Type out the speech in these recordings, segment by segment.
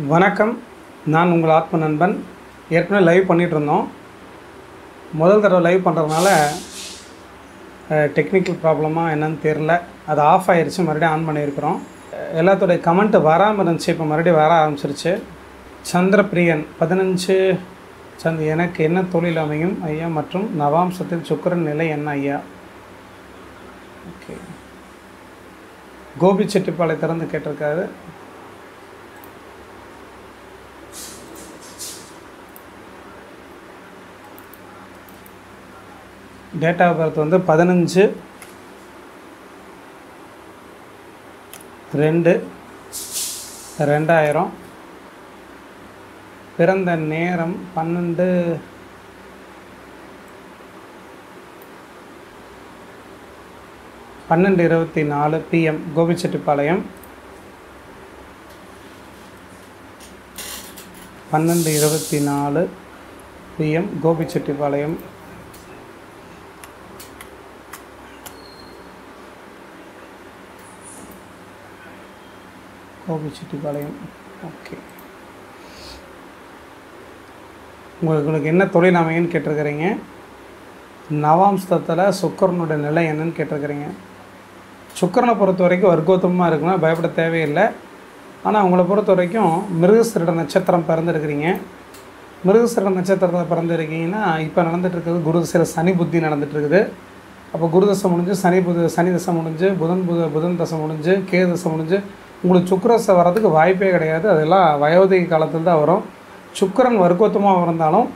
வணக்கம். நான் உங்கள் ஆத்ம நண்பன். ஏற்கனவே லைவ் பண்ணிகிட்ருந்தோம். முதல் தடவை லைவ் பண்ணுறதுனால டெக்னிக்கல் ப்ராப்ளமாக என்னன்னு தெரில. அது ஆஃப் ஆகிடுச்சு, மறுபடியும் ஆன் பண்ணியிருக்கிறோம். எல்லாத்தோடைய கமெண்ட்டு வராமல் இருந்துச்சு, இப்போ மறுபடியும் வர ஆரம்பிச்சிருச்சு. சந்திரபிரியன் 15 எனக்கு என்ன தொழில் அமையும் ஐயா மற்றும் நவாம்சத்தில் சுக்கிரன் நிலை என்ன ஐயா? ஓகே, கோபிச்செட்டிப்பாளையத்திலிருந்து கேட்டிருக்காரு. டேட் ஆஃப் பர்த் வந்து 15/2/2000. பிறந்த நேரம் 12:24 PM Gobichettipalayam. 12:24 PM Gobichettipalayam. Gobichettipalayam. Okay, உங்களுக்கு என்ன தொழில் அமையுன்னு கேட்டிருக்கிறீங்க. நவாம்சத்தில் சுக்கிரனுடைய நிலை என்னன்னு கேட்டிருக்கிறீங்க. சுக்கிரனை பொறுத்த வரைக்கும் வர்க்கோத்தமமாக இருக்குன்னா பயப்பட தேவையில்லை. ஆனால் உங்களை பொறுத்த வரைக்கும் மிருகசீரிட நட்சத்திரம் பிறந்திருக்கிறீங்க. மிருகசீரிட நட்சத்திரத்தில் பிறந்திருக்கீங்கன்னா இப்போ நடந்துகிட்ருக்குது குரு திசையில் சனி புத்தி நடந்துகிட்ருக்குது. அப்போ குரு தசை முடிஞ்சு சனி தசை முடிஞ்சு புதன் தசை முடிஞ்சு கேது தசை முடிஞ்சு உங்களுக்கு சுக்கிரசை வர்றதுக்கு வாய்ப்பே கிடையாது. அதெல்லாம் வயோதிக காலத்தில் தான் வரும். சுக்கிரன் வர்க்கோத்தமாக இருந்தாலும்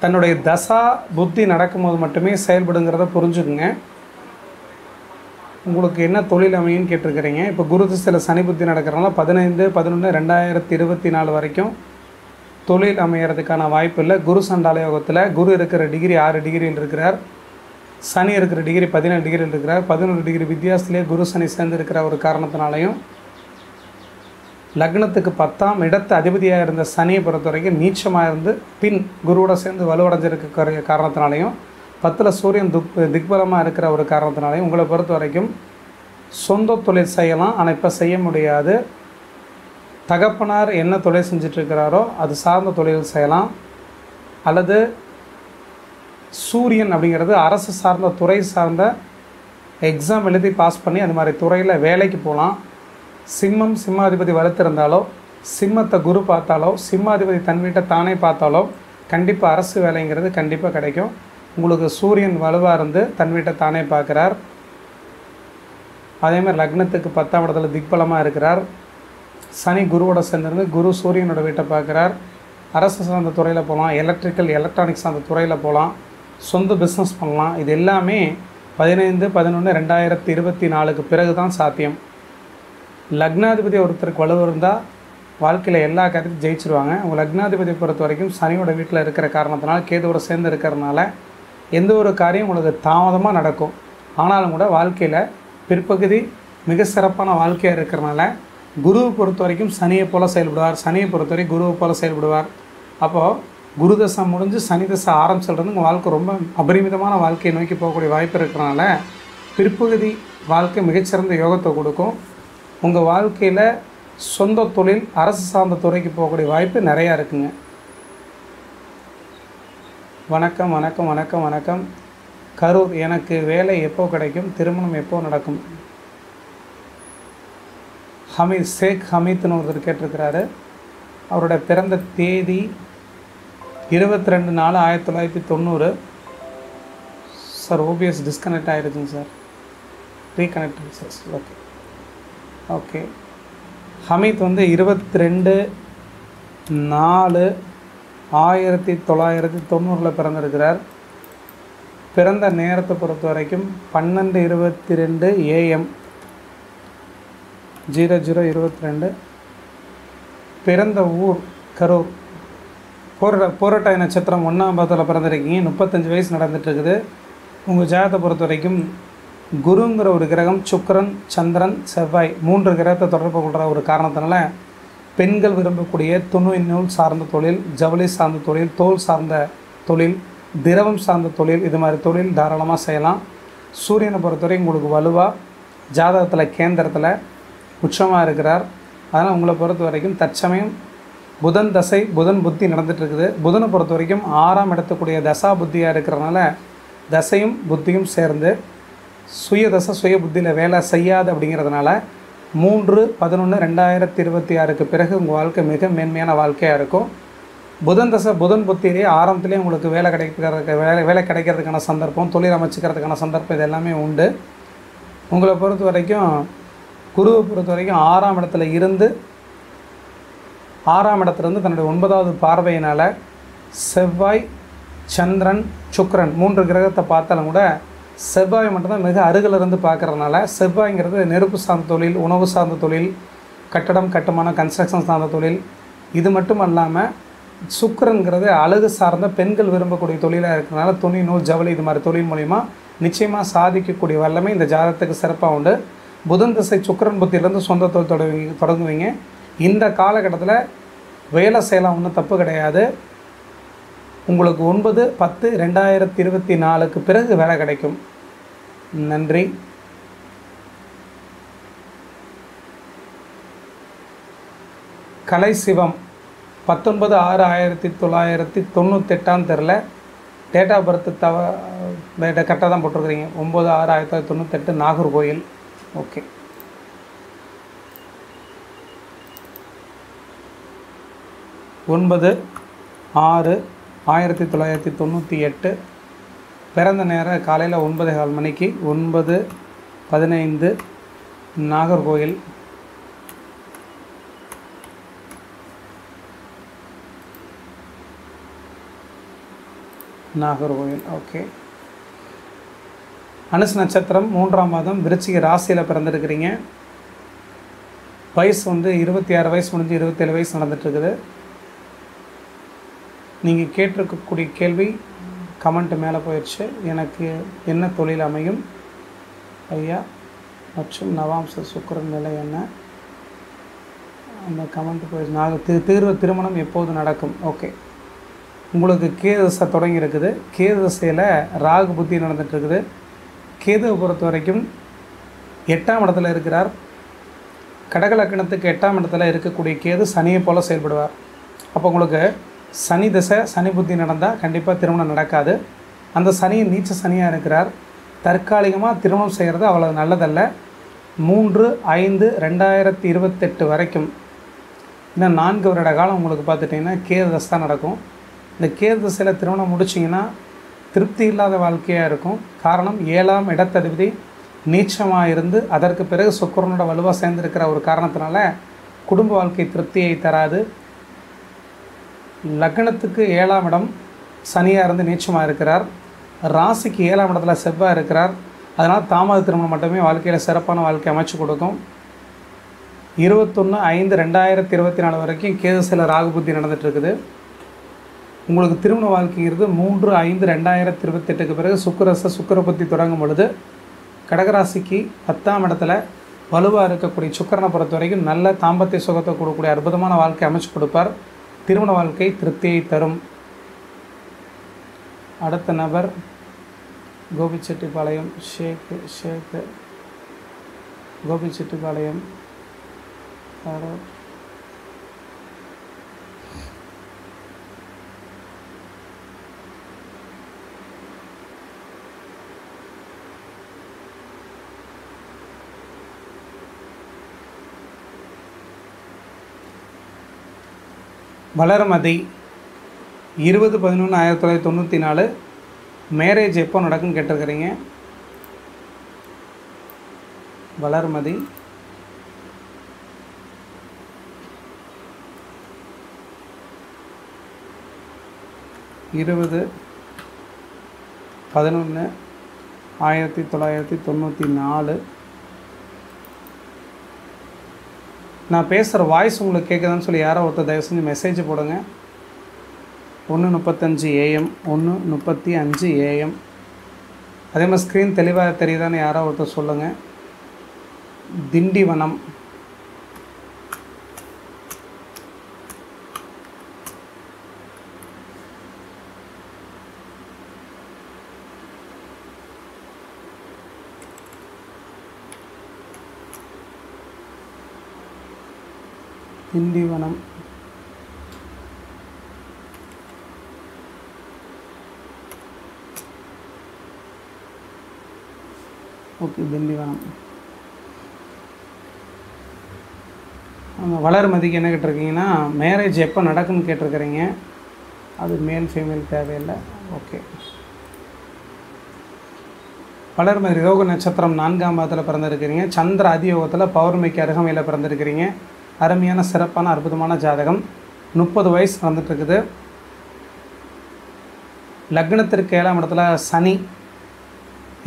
தன்னுடைய தசா புத்தி நடக்கும்போது மட்டுமே செயல்படுங்கிறத புரிஞ்சுக்குங்க. உங்களுக்கு என்ன தொழில் அமையுன்னு கேட்டிருக்கிறீங்க. இப்போ குரு திசையில் சனி புத்தி நடக்கிறனால 15/11/2024 வரைக்கும் தொழில் அமையறதுக்கான வாய்ப்பு இல்லை. குரு சண்டால யோகத்தில் குரு இருக்கிற டிகிரி 6 டிகிரியில் இருக்கிறார். சனி இருக்கிற டிகிரி 17 டிகிரியில் இருக்கிறார். 11 டிகிரி வித்தியாசத்திலே குரு சனி சேர்ந்து இருக்கிற ஒரு காரணத்தினாலையும் லக்னத்துக்கு 10ஆம் இடத்து அதிபதியாக இருந்த சனியை பொறுத்த வரைக்கும் நீச்சமாக இருந்து பின் குருவோட சேர்ந்து வலுவடைஞ்சிருக்க காரணத்தினாலையும் 10ல் சூரியன் திக்பலமாக இருக்கிற ஒரு காரணத்தினாலையும் உங்களை பொறுத்த வரைக்கும் சொந்த தொழில் செய்யலாம். ஆனால் இப்போ செய்ய முடியாது. தகப்பனார் என்ன தொழில் செஞ்சிட்ருக்கிறாரோ அது சார்ந்த தொழில் செய்யலாம். அல்லது சூரியன் அப்படிங்கிறது அரசு சார்ந்த துறை சார்ந்த எக்ஸாம் எழுதி பாஸ் பண்ணி அது மாதிரி துறையில் வேலைக்கு போகலாம். சிம்மாதிபதி வலுத்திருந்தாலோ, சிம்மத்தை குரு பார்த்தாலோ, சிம்மாதிபதி தன் வீட்டை தானே பார்த்தாலோ கண்டிப்பாக அரசு வேலைங்கிறது கண்டிப்பாக கிடைக்கும். உங்களுக்கு சூரியன் வலுவாக இருந்து தன் வீட்டை தானே பார்க்குறார். அதேமாதிரி லக்னத்துக்கு 10ஆம் இடத்துல திக்பலமாக இருக்கிறார். சனி குருவோட சேர்ந்துருந்து குரு சூரியனோட வீட்டை பார்க்குறார். அரசு சார்ந்த துறையில் போகலாம். எலக்ட்ரானிக்ஸ் சார்ந்த துறையில் போகலாம். சொந்த பிஸ்னஸ் பண்ணலாம். இது எல்லாமே 15/11/2024 பிறகு தான் சாத்தியம். லக்னாதிபதி ஒருத்தருக்கு வலுவு இருந்தால் வாழ்க்கையில் எல்லா காரியத்தையும் ஜெயிச்சிருவாங்க. உங்கள் லக்னாதிபதியை பொறுத்த வரைக்கும் சனியோட வீட்டில் இருக்கிற காரணத்தினால கேதுவோட சேர்ந்து இருக்கிறதுனால எந்த ஒரு காரியம் உங்களுக்கு தாமதமாக நடக்கும். ஆனாலும் கூட வாழ்க்கையில் பிற்பகுதி மிக சிறப்பான வாழ்க்கையாக இருக்கிறனால குருவை பொறுத்த வரைக்கும் சனியை போல் செயல்படுவார். சனியை பொறுத்த வரைக்கும் குருவை போல் செயல்படுவார். அப்போது குரு தசை முடிஞ்சு சனி தசை ஆரம்பிச்சிடுறது உங்கள் வாழ்க்கை ரொம்ப அபரிமிதமான வாழ்க்கையை நோக்கி போகக்கூடிய வாய்ப்பு இருக்கிறனால பிற்பகுதி வாழ்க்கை மிகச்சிறந்த யோகத்தை கொடுக்கும். உங்கள் வாழ்க்கையில் சொந்த தொழில் அரசு சார்ந்த துறைக்கு போகக்கூடிய வாய்ப்பு நிறையா இருக்குங்க. வணக்கம் வணக்கம் வணக்கம் வணக்கம். கரூர், எனக்கு வேலை எப்போ கிடைக்கும், திருமணம் எப்போ நடக்கும்? ஷேக் ஹமீத்னு ஒருத்தர் கேட்டிருக்கிறாரு. அவரோட பிறந்த தேதி 22/4/1990. சார் ஓபிஎஸ் டிஸ்கனெக்ட் ஆகிருக்குங்க sir. Reconnect sir. Okay okay. Hameed வந்து 22/4/1990 பிறந்திருக்கிறார். பிறந்த நேரத்தை பொறுத்த வரைக்கும் 12:22 AM 00:22. பிறந்த ஊர் கரூர். போராட்டாய நட்சத்திரம் 1ஆம் பாதத்தில் பிறந்திருக்கீங்க. 35 வயசு நடந்துகிட்ருக்குது. உங்கள் ஜாதகத்தை பொறுத்த வரைக்கும் குருங்கிற ஒரு கிரகம், சுக்கிரன், சந்திரன், செவ்வாய் 3 கிரகத்தை தொடர்பு கொள்கிற ஒரு காரணத்தினால பெண்கள் விரும்பக்கூடிய துணி நூல் சார்ந்த தொழில், ஜவுளி சார்ந்த தொழில், தோல் சார்ந்த தொழில், திரவம் சார்ந்த தொழில், இது மாதிரி தொழில் தாராளமாக செய்யலாம். சூரியனை பொறுத்தவரை உங்களுக்கு வலுவாக ஜாதகத்தில் கேந்திரத்தில் உச்சமாக இருக்கிறார். அதனால் உங்களை பொறுத்த வரைக்கும் தற்சமயம் புதன் தசை புதன் புத்தி நடந்துட்டு இருக்குது. புதனை பொறுத்த வரைக்கும் 6ஆம் இடத்துக்குரிய தசா புத்தியாக இருக்கிறனால தசையும் புத்தியும் சேர்ந்து சுய தசை சுய புத்தியில் வேலை செய்யாது. அப்படிங்கிறதுனால 3/11/2026 பிறகு உங்கள் வாழ்க்கை மிக மேன்மையான வாழ்க்கையாக இருக்கும். புதன் தசை புதன் புத்தியிலே ஆரம்பத்திலே உங்களுக்கு வேலை கிடைக்கிறதுக்கான சந்தர்ப்பம், தொழில் அமைச்சிக்கிறதுக்கான சந்தர்ப்பம், இது எல்லாமே உண்டு. உங்களை பொறுத்த வரைக்கும் குருவை பொறுத்த வரைக்கும் 6ஆம் இடத்துல இருந்து 6ஆம் இடத்துலேருந்து தன்னுடைய 9வது பார்வையினால் செவ்வாய், சந்திரன், சுக்கிரன் 3 கிரகத்தை பார்த்தாலும் கூட செவ்வாய் மட்டும்தான் மிக அருகிலிருந்து பார்க்குறதுனால, செவ்வாய்ங்கிறது நெருப்பு சார்ந்த தொழில், உணவு சார்ந்த தொழில், கட்டடம் கட்டுமானம் கன்ஸ்ட்ரக்ஷன் சார்ந்த தொழில், இது மட்டும் இல்லாமல் சுக்கிரன்கிறது அழகு சார்ந்த பெண்கள் விரும்பக்கூடிய தொழிலாக இருக்கிறதுனால துணி, நூல், ஜவுளி இது மாதிரி தொழில் மூலிமா நிச்சயமாக சாதிக்கக்கூடிய வல்லமை இந்த ஜாதகத்துக்கு சிறப்பாக உண்டு. புதன் திசை சுக்கிரன் புத்தியிலேருந்து சொந்த தொழில் தொடங்குவீங்க. இந்த காலகட்டத்தில் வேலை செய்யலாம், ஒன்றும் தப்பு கிடையாது. உங்களுக்கு 9/10/2024 பிறகு வேலை கிடைக்கும். நன்றி. கலை சிவம் 19/6/1998 தெரில, டேட் ஆஃப் பர்த் கரெக்டாக தான் போட்டிருக்கிறீங்க. 9/6/1998 நாகர்கோயில். ஓகே. ஒன்பது 6/1998 பிறந்த நேரம் காலையில் 9:15 மணிக்கு, 9:15 நாகர்கோயில். ஓகே. அனுச நட்சத்திரம் 3ஆம் மாதம் விருச்சிக ராசியில் பிறந்திருக்கிறீங்க. வயசு 26 வயசு முடிஞ்சு 27 வயசு நடந்துட்டுருக்குது. நீங்கள் கேட்டிருக்கக்கூடிய கேள்வி கமெண்ட் மேலே போயிடுச்சு. எனக்கு என்ன தொழில் அமையும் ஐயா மற்றும் நவாம்ச சுக்கிரன் நிலை என்ன, அந்த கமெண்ட் போயிடுச்சு. நாங்கள் திருமணம் எப்போது நடக்கும்? ஓகே. உங்களுக்கு கேது தசை தொடங்கி இருக்குது. கேது தசையில் ராகு புத்தி நடந்துகிட்ருக்குது. கேதுவை பொறுத்த வரைக்கும் 8ஆம் இடத்துல இருக்கிறார். கடக லக்னத்துக்கு 8ஆம் இடத்துல இருக்கக்கூடிய கேது சனியை போல் செயல்படுவார். அப்போ உங்களுக்கு சனி தசை சனி புத்தி நடந்தால் கண்டிப்பாக திருமணம் நடக்காது. அந்த சனி நீச்ச சனியாக இருக்கிறார். தற்காலிகமாக திருமணம் செய்கிறது அவ்வளோ நல்லதல்ல. 3/5/2028 வரைக்கும் இன்னும் 4 வருட காலம் உங்களுக்கு பார்த்துட்டிங்கன்னா கேது தசை தான் நடக்கும். இந்த கேது தசையில் திருமணம் முடிச்சிங்கன்னா திருப்தி இல்லாத வாழ்க்கையாக இருக்கும். காரணம் 7ஆம் இடத்ததிபதி நீச்சமாக இருந்து அதற்கு பிறகு சுக்கிரனோட வலுவாக சேர்ந்திருக்கிற ஒரு காரணத்தினால குடும்ப வாழ்க்கை திருப்தியை தராது. லக்னத்துக்கு 7ஆம் இடம் சனியாக இருந்து நீச்சமாக இருக்கிறார். ராசிக்கு 7ஆம் இடத்துல செவ்வாய் இருக்கிறார். அதனால் தாமத திருமணம் மட்டுமே வாழ்க்கையில் சிறப்பான வாழ்க்கை அமைச்சு கொடுக்கும். 21/5/2024 வரைக்கும் கேது சில ராகு புத்தி நடந்துகிட்ருக்குது. உங்களுக்கு திருமண வாழ்க்கைங்கிறது 3/5/2028 பிறகு சுக்கிர புத்தி தொடங்கும் பொழுது கடகராசிக்கு 10ஆம் இடத்துல வலுவாக இருக்கக்கூடிய சுக்கிரனை பொறுத்த வரைக்கும் நல்ல தாம்பத்திய சுகத்தை கொடுக்கக்கூடிய அற்புதமான வாழ்க்கை அமைச்சு கொடுப்பார். திருமண வாழ்க்கை திருப்தியை தரும். அடுத்த நபர் கோபிச்செட்டிப்பாளையம் ஷேக் கோபிச்செட்டிப்பாளையம் வளர்மதி 20/11/1994 மேரேஜ் எப்போ நடக்குன்னு கேட்டிருக்கிறீங்க. வளர்மதி 20/11/1994. நான் பேசுகிற வாய்ஸ் உங்களுக்கு கேட்குதான்னு சொல்லி யாரோ ஒருத்தர் தயவு செஞ்சு மெசேஜ் போடுங்க. 1:35 AM 1:35 AM. அதே மாதிரி ஸ்க்ரீன் தெளிவாக தெரியுதான்னு யாரோ ஒருத்தர் சொல்லுங்கள். திண்டிவனம் ஓகே, திண்டிவனம். வளர்மதிக்கு என்ன கேட்டிருக்கீங்கன்னா, மேரேஜ் எப்போ நடக்கும்னு கேட்டிருக்கிறீங்க. அது மேல் ஃபீமேல் தேவையில்லை. ஓகே. வளர்மதி ரோக நட்சத்திரம் 4ஆம் பாதத்தில் பிறந்திருக்கிறீங்க. சந்திர அதியோகத்தில் பௌர்ணமிக்கு அருகமையில் பிறந்திருக்கிறீங்க. அருமையான சிறப்பான அற்புதமான ஜாதகம். 30 வயசு நடந்துகிட்ருக்குது. லக்னத்திற்கு 7ஆம் இடத்துல சனி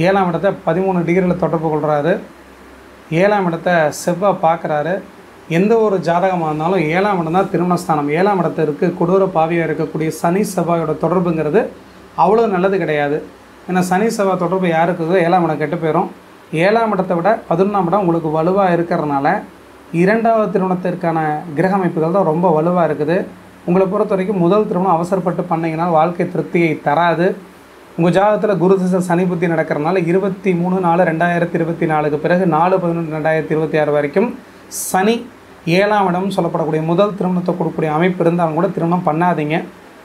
7ஆம் இடத்தை 13 டிகிரியில் தொடர்பு கொள்கிறாரு. 7ஆம் இடத்தை செவ்வாய் பார்க்குறாரு. எந்த ஒரு ஜாதகமாக இருந்தாலும் 7ஆம் இடம் தான் திருமணஸ்தானம். 7ஆம் இடத்திற்கு கொடூர பாவியாக இருக்கக்கூடிய சனி செவ்வாயோட தொடர்புங்கிறது அவ்வளோ நல்லது கிடையாது. ஏன்னா சனி செவ்வாய் தொடர்பு யாருக்குதோ 7ஆம் இடம் கெட்டு போயிடும். 7ஆம் இடத்தை விட 11ஆம் இடம் உங்களுக்கு வலுவாக இருக்கிறதுனால 2வது திருமணத்திற்கான கிரக அமைப்புகள் தான் ரொம்ப வலுவாக இருக்குது. உங்களை பொறுத்த வரைக்கும் முதல் திருமணம் அவசரப்பட்டு பண்ணிங்கன்னா வாழ்க்கை திருப்தியை தராது. உங்கள் ஜாதகத்தில் குரு திசை சனி புத்தி நடக்கிறதுனால 23/4/2024 பிறகு 4/11/2026 வரைக்கும் சனி 7ஆம் இடம்னு சொல்லப்படக்கூடிய முதல் திருமணத்தை கொடுக்கக்கூடிய அமைப்பு இருந்தாலும் கூட திருமணம் பண்ணாதீங்க.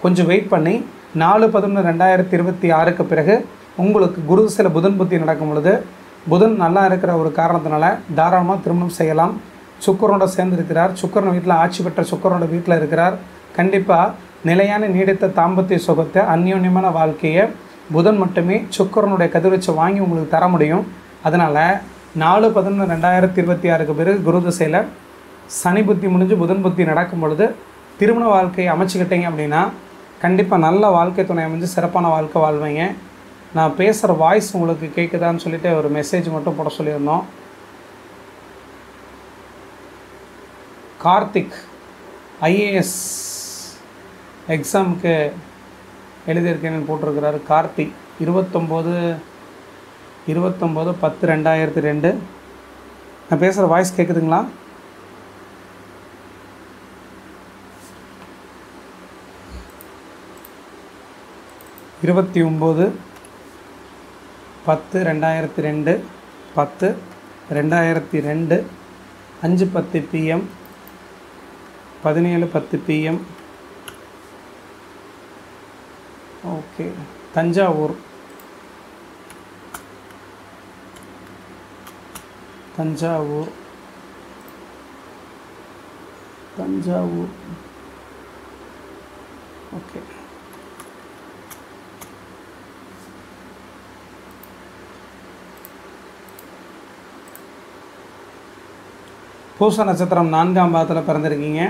கொஞ்சம் வெயிட் பண்ணி 4/11/2026 பிறகு உங்களுக்கு குரு திசையில் புதன் புத்தி நடக்கும் பொழுது புதன் நல்லா இருக்கிற ஒரு காரணத்தினால தாராளமாக திருமணம் செய்யலாம். சுக்கரனோட சேர்ந்து இருக்கிறார். சுக்கரன் வீட்டில் ஆட்சி பெற்ற சுக்கரனோட வீட்டில் இருக்கிறார். கண்டிப்பாக நிலையான நீடித்த தாம்பத்திய சுகத்தை அந்யோன்யமான வாழ்க்கையை புதன் மட்டுமே சுக்கரனுடைய கதிர்வீச்சை வாங்கி உங்களுக்கு தர முடியும். அதனால் 4/11/2026 பிறகு குரு திசையில் சனி புத்தி முடிஞ்சு புதன் புத்தி நடக்கும் பொழுது திருமண வாழ்க்கையை அமைச்சிக்கிட்டீங்க அப்படின்னா கண்டிப்பாக நல்ல வாழ்க்கை துணை அமைஞ்சு சிறப்பான வாழ்க்கை வாழ்வீங்க. நான் பேசுகிற வாய்ஸ் உங்களுக்கு கேட்குதான்னு சொல்லிட்டு ஒரு மெசேஜ் மட்டும் போட சொல்லியிருந்தோம். கார்த்திக் ஐஏஎஸ் எக்ஸாமுக்கு எழுதியிருக்கேன்னு போட்டிருக்கிறாரு. கார்த்திக் 29/10/2002. நான் பேசுகிற வாய்ஸ் கேட்குதுங்களா? இருபத்தி 29/10/2002 10/2002 5:10 PM 17:10 PM. Okay. Thanjavur okay. பூச நட்சத்திரம் 4ஆம் பாதத்தில் பிறந்திருக்கீங்க.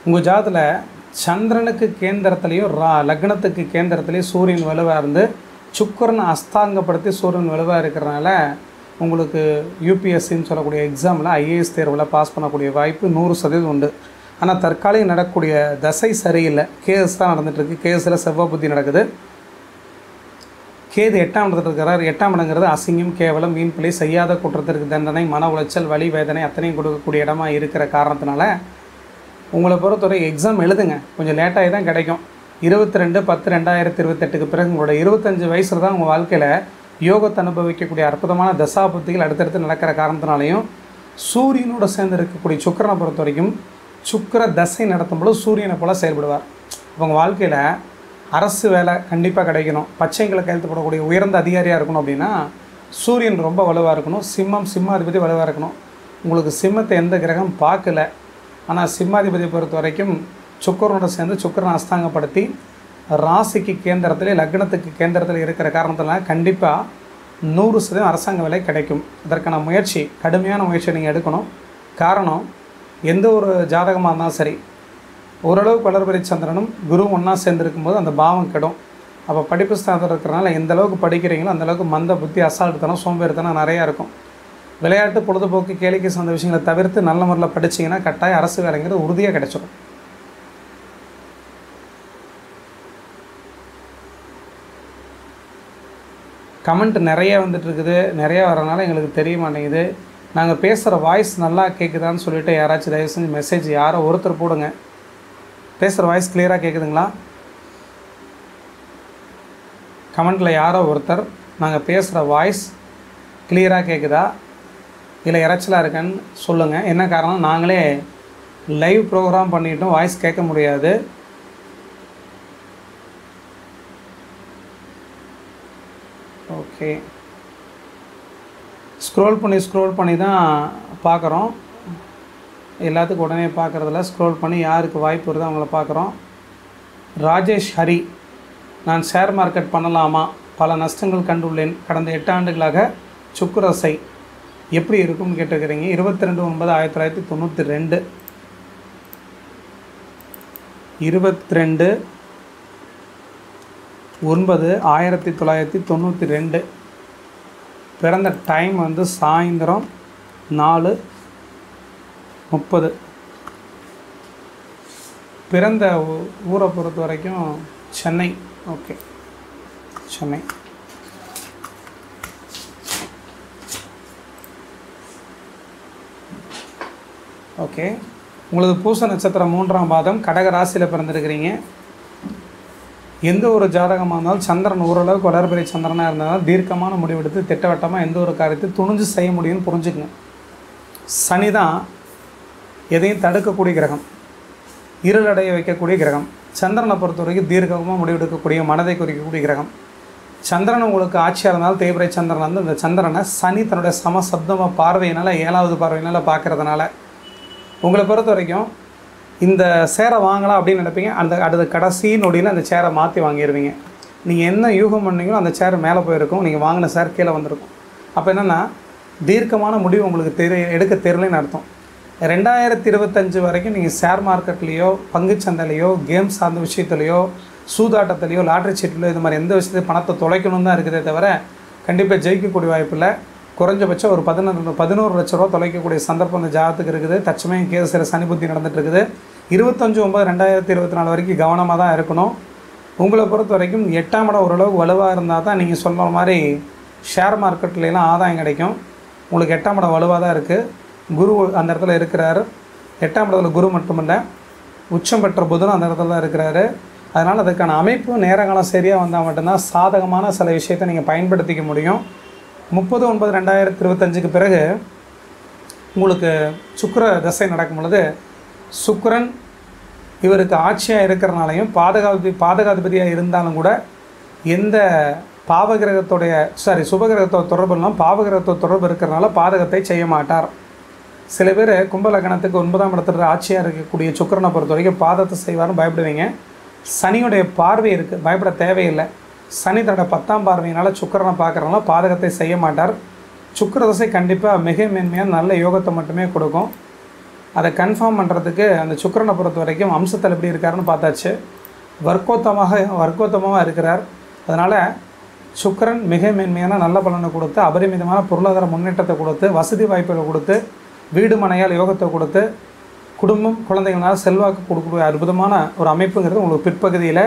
உங்கள் ஜாதகத்தில் சந்திரனுக்கு கேந்திரத்துலேயும் லக்னத்துக்கு கேந்திரத்துலேயும் சூரியன் வலுவாக இருந்து சுக்கரனை அஸ்தாங்கப்படுத்தி சூரியன் வலுவாக இருக்கிறனால உங்களுக்கு யூபிஎஸ்சின்னு சொல்லக்கூடிய எக்ஸாமில் ஐஏஎஸ் தேர்வில் பாஸ் பண்ணக்கூடிய வாய்ப்பு 100% உண்டு. ஆனால் தற்காலிகம் நடக்கக்கூடிய தசை சரியில்லை. கேஎஸ் தான் நடந்துகிட்ருக்கு. கேஎஸில் செவ்வாய் புத்தி நடக்குது. கேது 8ஆம் இடத்துல இருக்கிறார். 8ஆம் இடங்கிறது அசிங்கம், கேவலம், மீன் பிழை, செய்யாத குற்றத்திற்கு தண்டனை, மன உளைச்சல், வலி, வேதனை அத்தனையும் கொடுக்கக்கூடிய இடமா இருக்கிற காரணத்தினால உங்களை பொறுத்தவரை எக்ஸாம் எழுதுங்க. கொஞ்சம் லேட்டாகி தான் கிடைக்கும். 22/10/2028 பிறகு உங்களோட 25 வயசில் தான் உங்கள் வாழ்க்கையில் யோகத்தை அனுபவிக்கக்கூடிய அற்புதமான தசா புத்திகள் அடுத்தடுத்து நடக்கிற காரணத்தினாலையும் சூரியனோட சேர்ந்து இருக்கக்கூடிய சுக்கரனை பொறுத்த வரைக்கும் சுக்கர தசை நடத்தும்போது சூரியனை போல் செயல்படுவார். உங்கள் வாழ்க்கையில் அரசு வேலை கண்டிப்பாக கிடைக்கணும், பச்சைங்களை கையெழுத்து போடக்கூடிய உயர்ந்த அதிகாரியாக இருக்கணும் அப்படின்னா சூரியன் ரொம்ப வலுவாக இருக்கணும். சிம்மாதிபதி வலுவாக இருக்கணும். உங்களுக்கு சிம்மத்தை எந்த கிரகம் பார்க்கல. ஆனால் சிம்மாதிபதியை பொறுத்த வரைக்கும் சுக்கரனோட சேர்ந்து சுக்கரனை அஸ்தாங்கப்படுத்தி ராசிக்கு கேந்திரத்திலே லக்னத்துக்கு கேந்திரத்தில் இருக்கிற காரணத்தினால கண்டிப்பாக 100% அரசாங்க வேலை கிடைக்கும். இதற்கான முயற்சி, கடுமையான முயற்சி நீங்கள் எடுக்கணும். காரணம், எந்த ஒரு ஜாதகமாக இருந்தாலும் சரி, ஓரளவுக்கு வளர்பிறை சந்திரனும் குரு ஒன்றா சேர்ந்துருக்கும்போது அந்த பாவம் கெடும். அப்போ படிப்பு ஸ்தானத்தில் இருக்கிறனால எந்த அளவுக்கு படிக்கிறீங்களோ அந்தளவுக்கு மந்த புத்தி, அசால்ட்டுத்தனம், சோம்பேறித்தனம் நிறையா இருக்கும். விளையாட்டு, பொழுதுபோக்கு, கேளிக்கை சார்ந்த விஷயங்களை தவிர்த்து நல்ல முறையில் படிச்சிங்கன்னா கட்டாயம் அரசு வேலைங்கிறது உறுதியாக கிடைச்சிடும். கமெண்ட் நிறைய வந்துட்டுருக்குது. நிறையா வரனால எங்களுக்கு தெரிய மாட்டேங்குது. நாங்கள் பேசுகிற வாய்ஸ் நல்லா கேட்குதான்னு சொல்லிவிட்டு யாராச்சும் தயவு செஞ்சு மெசேஜ் யாரோ ஒருத்தர் போடுங்க. பேசுகிற வாய்ஸ் கிளியராக கேட்குதுங்களா? கமெண்ட்டில் யாரோ ஒருத்தர் நாங்கள் பேசுகிற வாய்ஸ் கிளியராக கேட்குதா இல்லை இறைச்சலாக இருக்கான்னு சொல்லுங்கள். என்ன காரணம், நாங்களே லைவ் ப்ரோக்ராம் பண்ணிட்டோம், வாய்ஸ் கேட்க முடியாது. ஓகே. ஸ்க்ரோல் பண்ணி தான் பார்க்குறோம். எல்லாத்துக்கும் உடனே பார்க்குறதில்ல, ஸ்க்ரோல் பண்ணி யாருக்கு வாய்ப்பு வருதோ அவங்கள பார்க்குறோம். ராஜேஷ் ஹரி, நான் ஷேர் மார்க்கெட் பண்ணலாமா, பல நஷ்டங்கள் கண்டுள்ளேன், கடந்த 8 ஆண்டுகளாக சுக்குரசை எப்படி இருக்கும்னு கேட்டுக்கிறீங்க. 22/9/1992 22/9/1992 பிறந்த டைம் வந்து சாயந்தரம் 4:30. பிறந்த ஊரை பொறுத்த வரைக்கும் சென்னை. ஓகே, சென்னை. ஓகே, உங்களது பூச நட்சத்திரம் 3ஆம் பாதம், கடக ராசியில் பிறந்திருக்கிறீங்க. எந்த ஒரு ஜாதகமாக இருந்தாலும் சந்திரன் ஓரளவுக்கு வளர்பிறை சந்திரனாக இருந்தாலும் தீர்க்கமான முடிவெடுத்து திட்டவட்டமாக எந்த ஒரு காரியத்தை துணிஞ்சு செய்ய முடியும்னு புரிஞ்சுக்குங்க. சனி தான் எதையும் தடுக்கக்கூடிய கிரகம், இருளடைய வைக்கக்கூடிய கிரகம். சந்திரனை பொறுத்த வரைக்கும் தீர்க்கமாக முடிவெடுக்கக்கூடிய, மனதை குறிக்கக்கூடிய கிரகம். சந்திரன் உங்களுக்கு ஆட்சியாக இருந்தாலும் தேய்பிறை சந்திரன் வந்து இந்த சந்திரனை சனி தன்னுடைய சமசப்தமாக பார்வையினால் 7வது பார்வையினால் பார்க்குறதுனால உங்களை பொறுத்த வரைக்கும் இந்த சேரை வாங்கலாம் அப்படின்னு நினைப்பீங்க. அடுத்த கடைசி நொடியில் அந்த சேரை மாற்றி வாங்கிடுவீங்க. நீங்கள் என்ன யூகம் பண்ணீங்களோ அந்த சேர் மேலே போயிருக்கும், நீங்கள் வாங்கின சேர் கீழே வந்திருக்கும். அப்போ என்னென்னா தீர்க்கமான முடிவு உங்களுக்கு எடுக்க தெரியலன்னு அர்த்தம். 2025 வரைக்கும் நீங்கள் ஷேர் மார்க்கெட்லேயோ, பங்குச்சந்தையிலையோ, கேம் சார்ந்த விஷயத்துலையோ, சூதாட்டத்துலையோ, லாட்ரி சீட்லையோ, இது மாதிரி எந்த விஷயத்தையும் பணத்தை தொலைக்கணும் தான் இருக்குதே தவிர கண்டிப்பாக ஜெயிக்கக்கூடிய வாய்ப்பில்லை. குறைஞ்சபட்சம் ஒரு 11 லட்ச ரூபா தொலைக்கக்கூடிய சந்தர்ப்பம் இந்த ஜாதகத்துக்கு இருக்குது. தற்சமயம் கேது சில சனி புத்தி நடந்துட்டு இருக்குது. 25/9/2024 வரைக்கும் கவனமாக தான் இருக்கணும். உங்களை பொறுத்த வரைக்கும் 8ஆம் இடம் ஓரளவுக்கு வலுவாக இருந்தால் தான் நீங்கள் சொல்கிற மாதிரி ஷேர் மார்க்கெட்லாம் ஆதாயம் கிடைக்கும். உங்களுக்கு 8ஆம் இடம் வலுவாக தான் இருக்குது. குரு அந்த இடத்துல இருக்கிறாரு. 8ஆம் இடத்துல குரு மட்டுமில்லை, உச்சம் பெற்ற புதனும் அந்த இடத்துல தான் இருக்கிறாரு. அதனால் அதுக்கான அமைப்பு நேரங்காலம் சரியாக வந்தால் மட்டும்தான் சாதகமான சில விஷயத்தை நீங்கள் பயன்படுத்திக்க முடியும். 30/9/2025 பிறகு உங்களுக்கு சுக்கிர தசை நடக்கும் பொழுது சுக்கிரன் இவருக்கு ஆட்சியாக இருக்கிறனாலையும் பாதகாதிபதியாக இருந்தாலும் கூட எந்த பாவகிரகத்தோடைய சுபகிரகத்தோட தொடர்பு இல்லாமல் பாவகிரகத்தோட தொடர்பு இருக்கிறனால பாதகத்தை செய்ய மாட்டார். சில பேர் கும்ப லக்னத்துக்கு 9ஆம் இடத்துல ஆட்சியாக இருக்கக்கூடிய சுக்கிரனை பொறுத்த வரைக்கும் பாதத்தை செய்வார்னு பயப்படுவீங்க. சனியுடைய பார்வை இருக்குது, பயப்பட தேவையில்லை. சனி தன்னோட 10ஆம் பார்வையினால் சுக்கிரனை பார்க்குறதுனால பாதகத்தை செய்ய மாட்டார். சுக்கிர தசை கண்டிப்பாக மிக மேன்மையான நல்ல யோகத்தை மட்டுமே கொடுக்கும். அதை கன்ஃபார்ம் பண்ணுறதுக்கு அந்த சுக்கிரனை பொறுத்த வரைக்கும் அம்சத்தில் எப்படி இருக்காருன்னு பார்த்தாச்சு. வர்க்கோத்தமாக இருக்கிறார். அதனால் சுக்கிரன் மிக மேன்மையான நல்ல பலனை கொடுத்து, அபரிமிதமான பொருளாதார முன்னேற்றத்தை கொடுத்து, வசதி வாய்ப்புகளை கொடுத்து, வீடு மனையால் யோகத்தை கொடுத்து, குடும்பம் குழந்தைகளால் செல்வாக்கு கொடுக்கக்கூடிய அற்புதமான ஒரு அமைப்புங்கிறது உங்களுக்கு பிற்பகுதியில்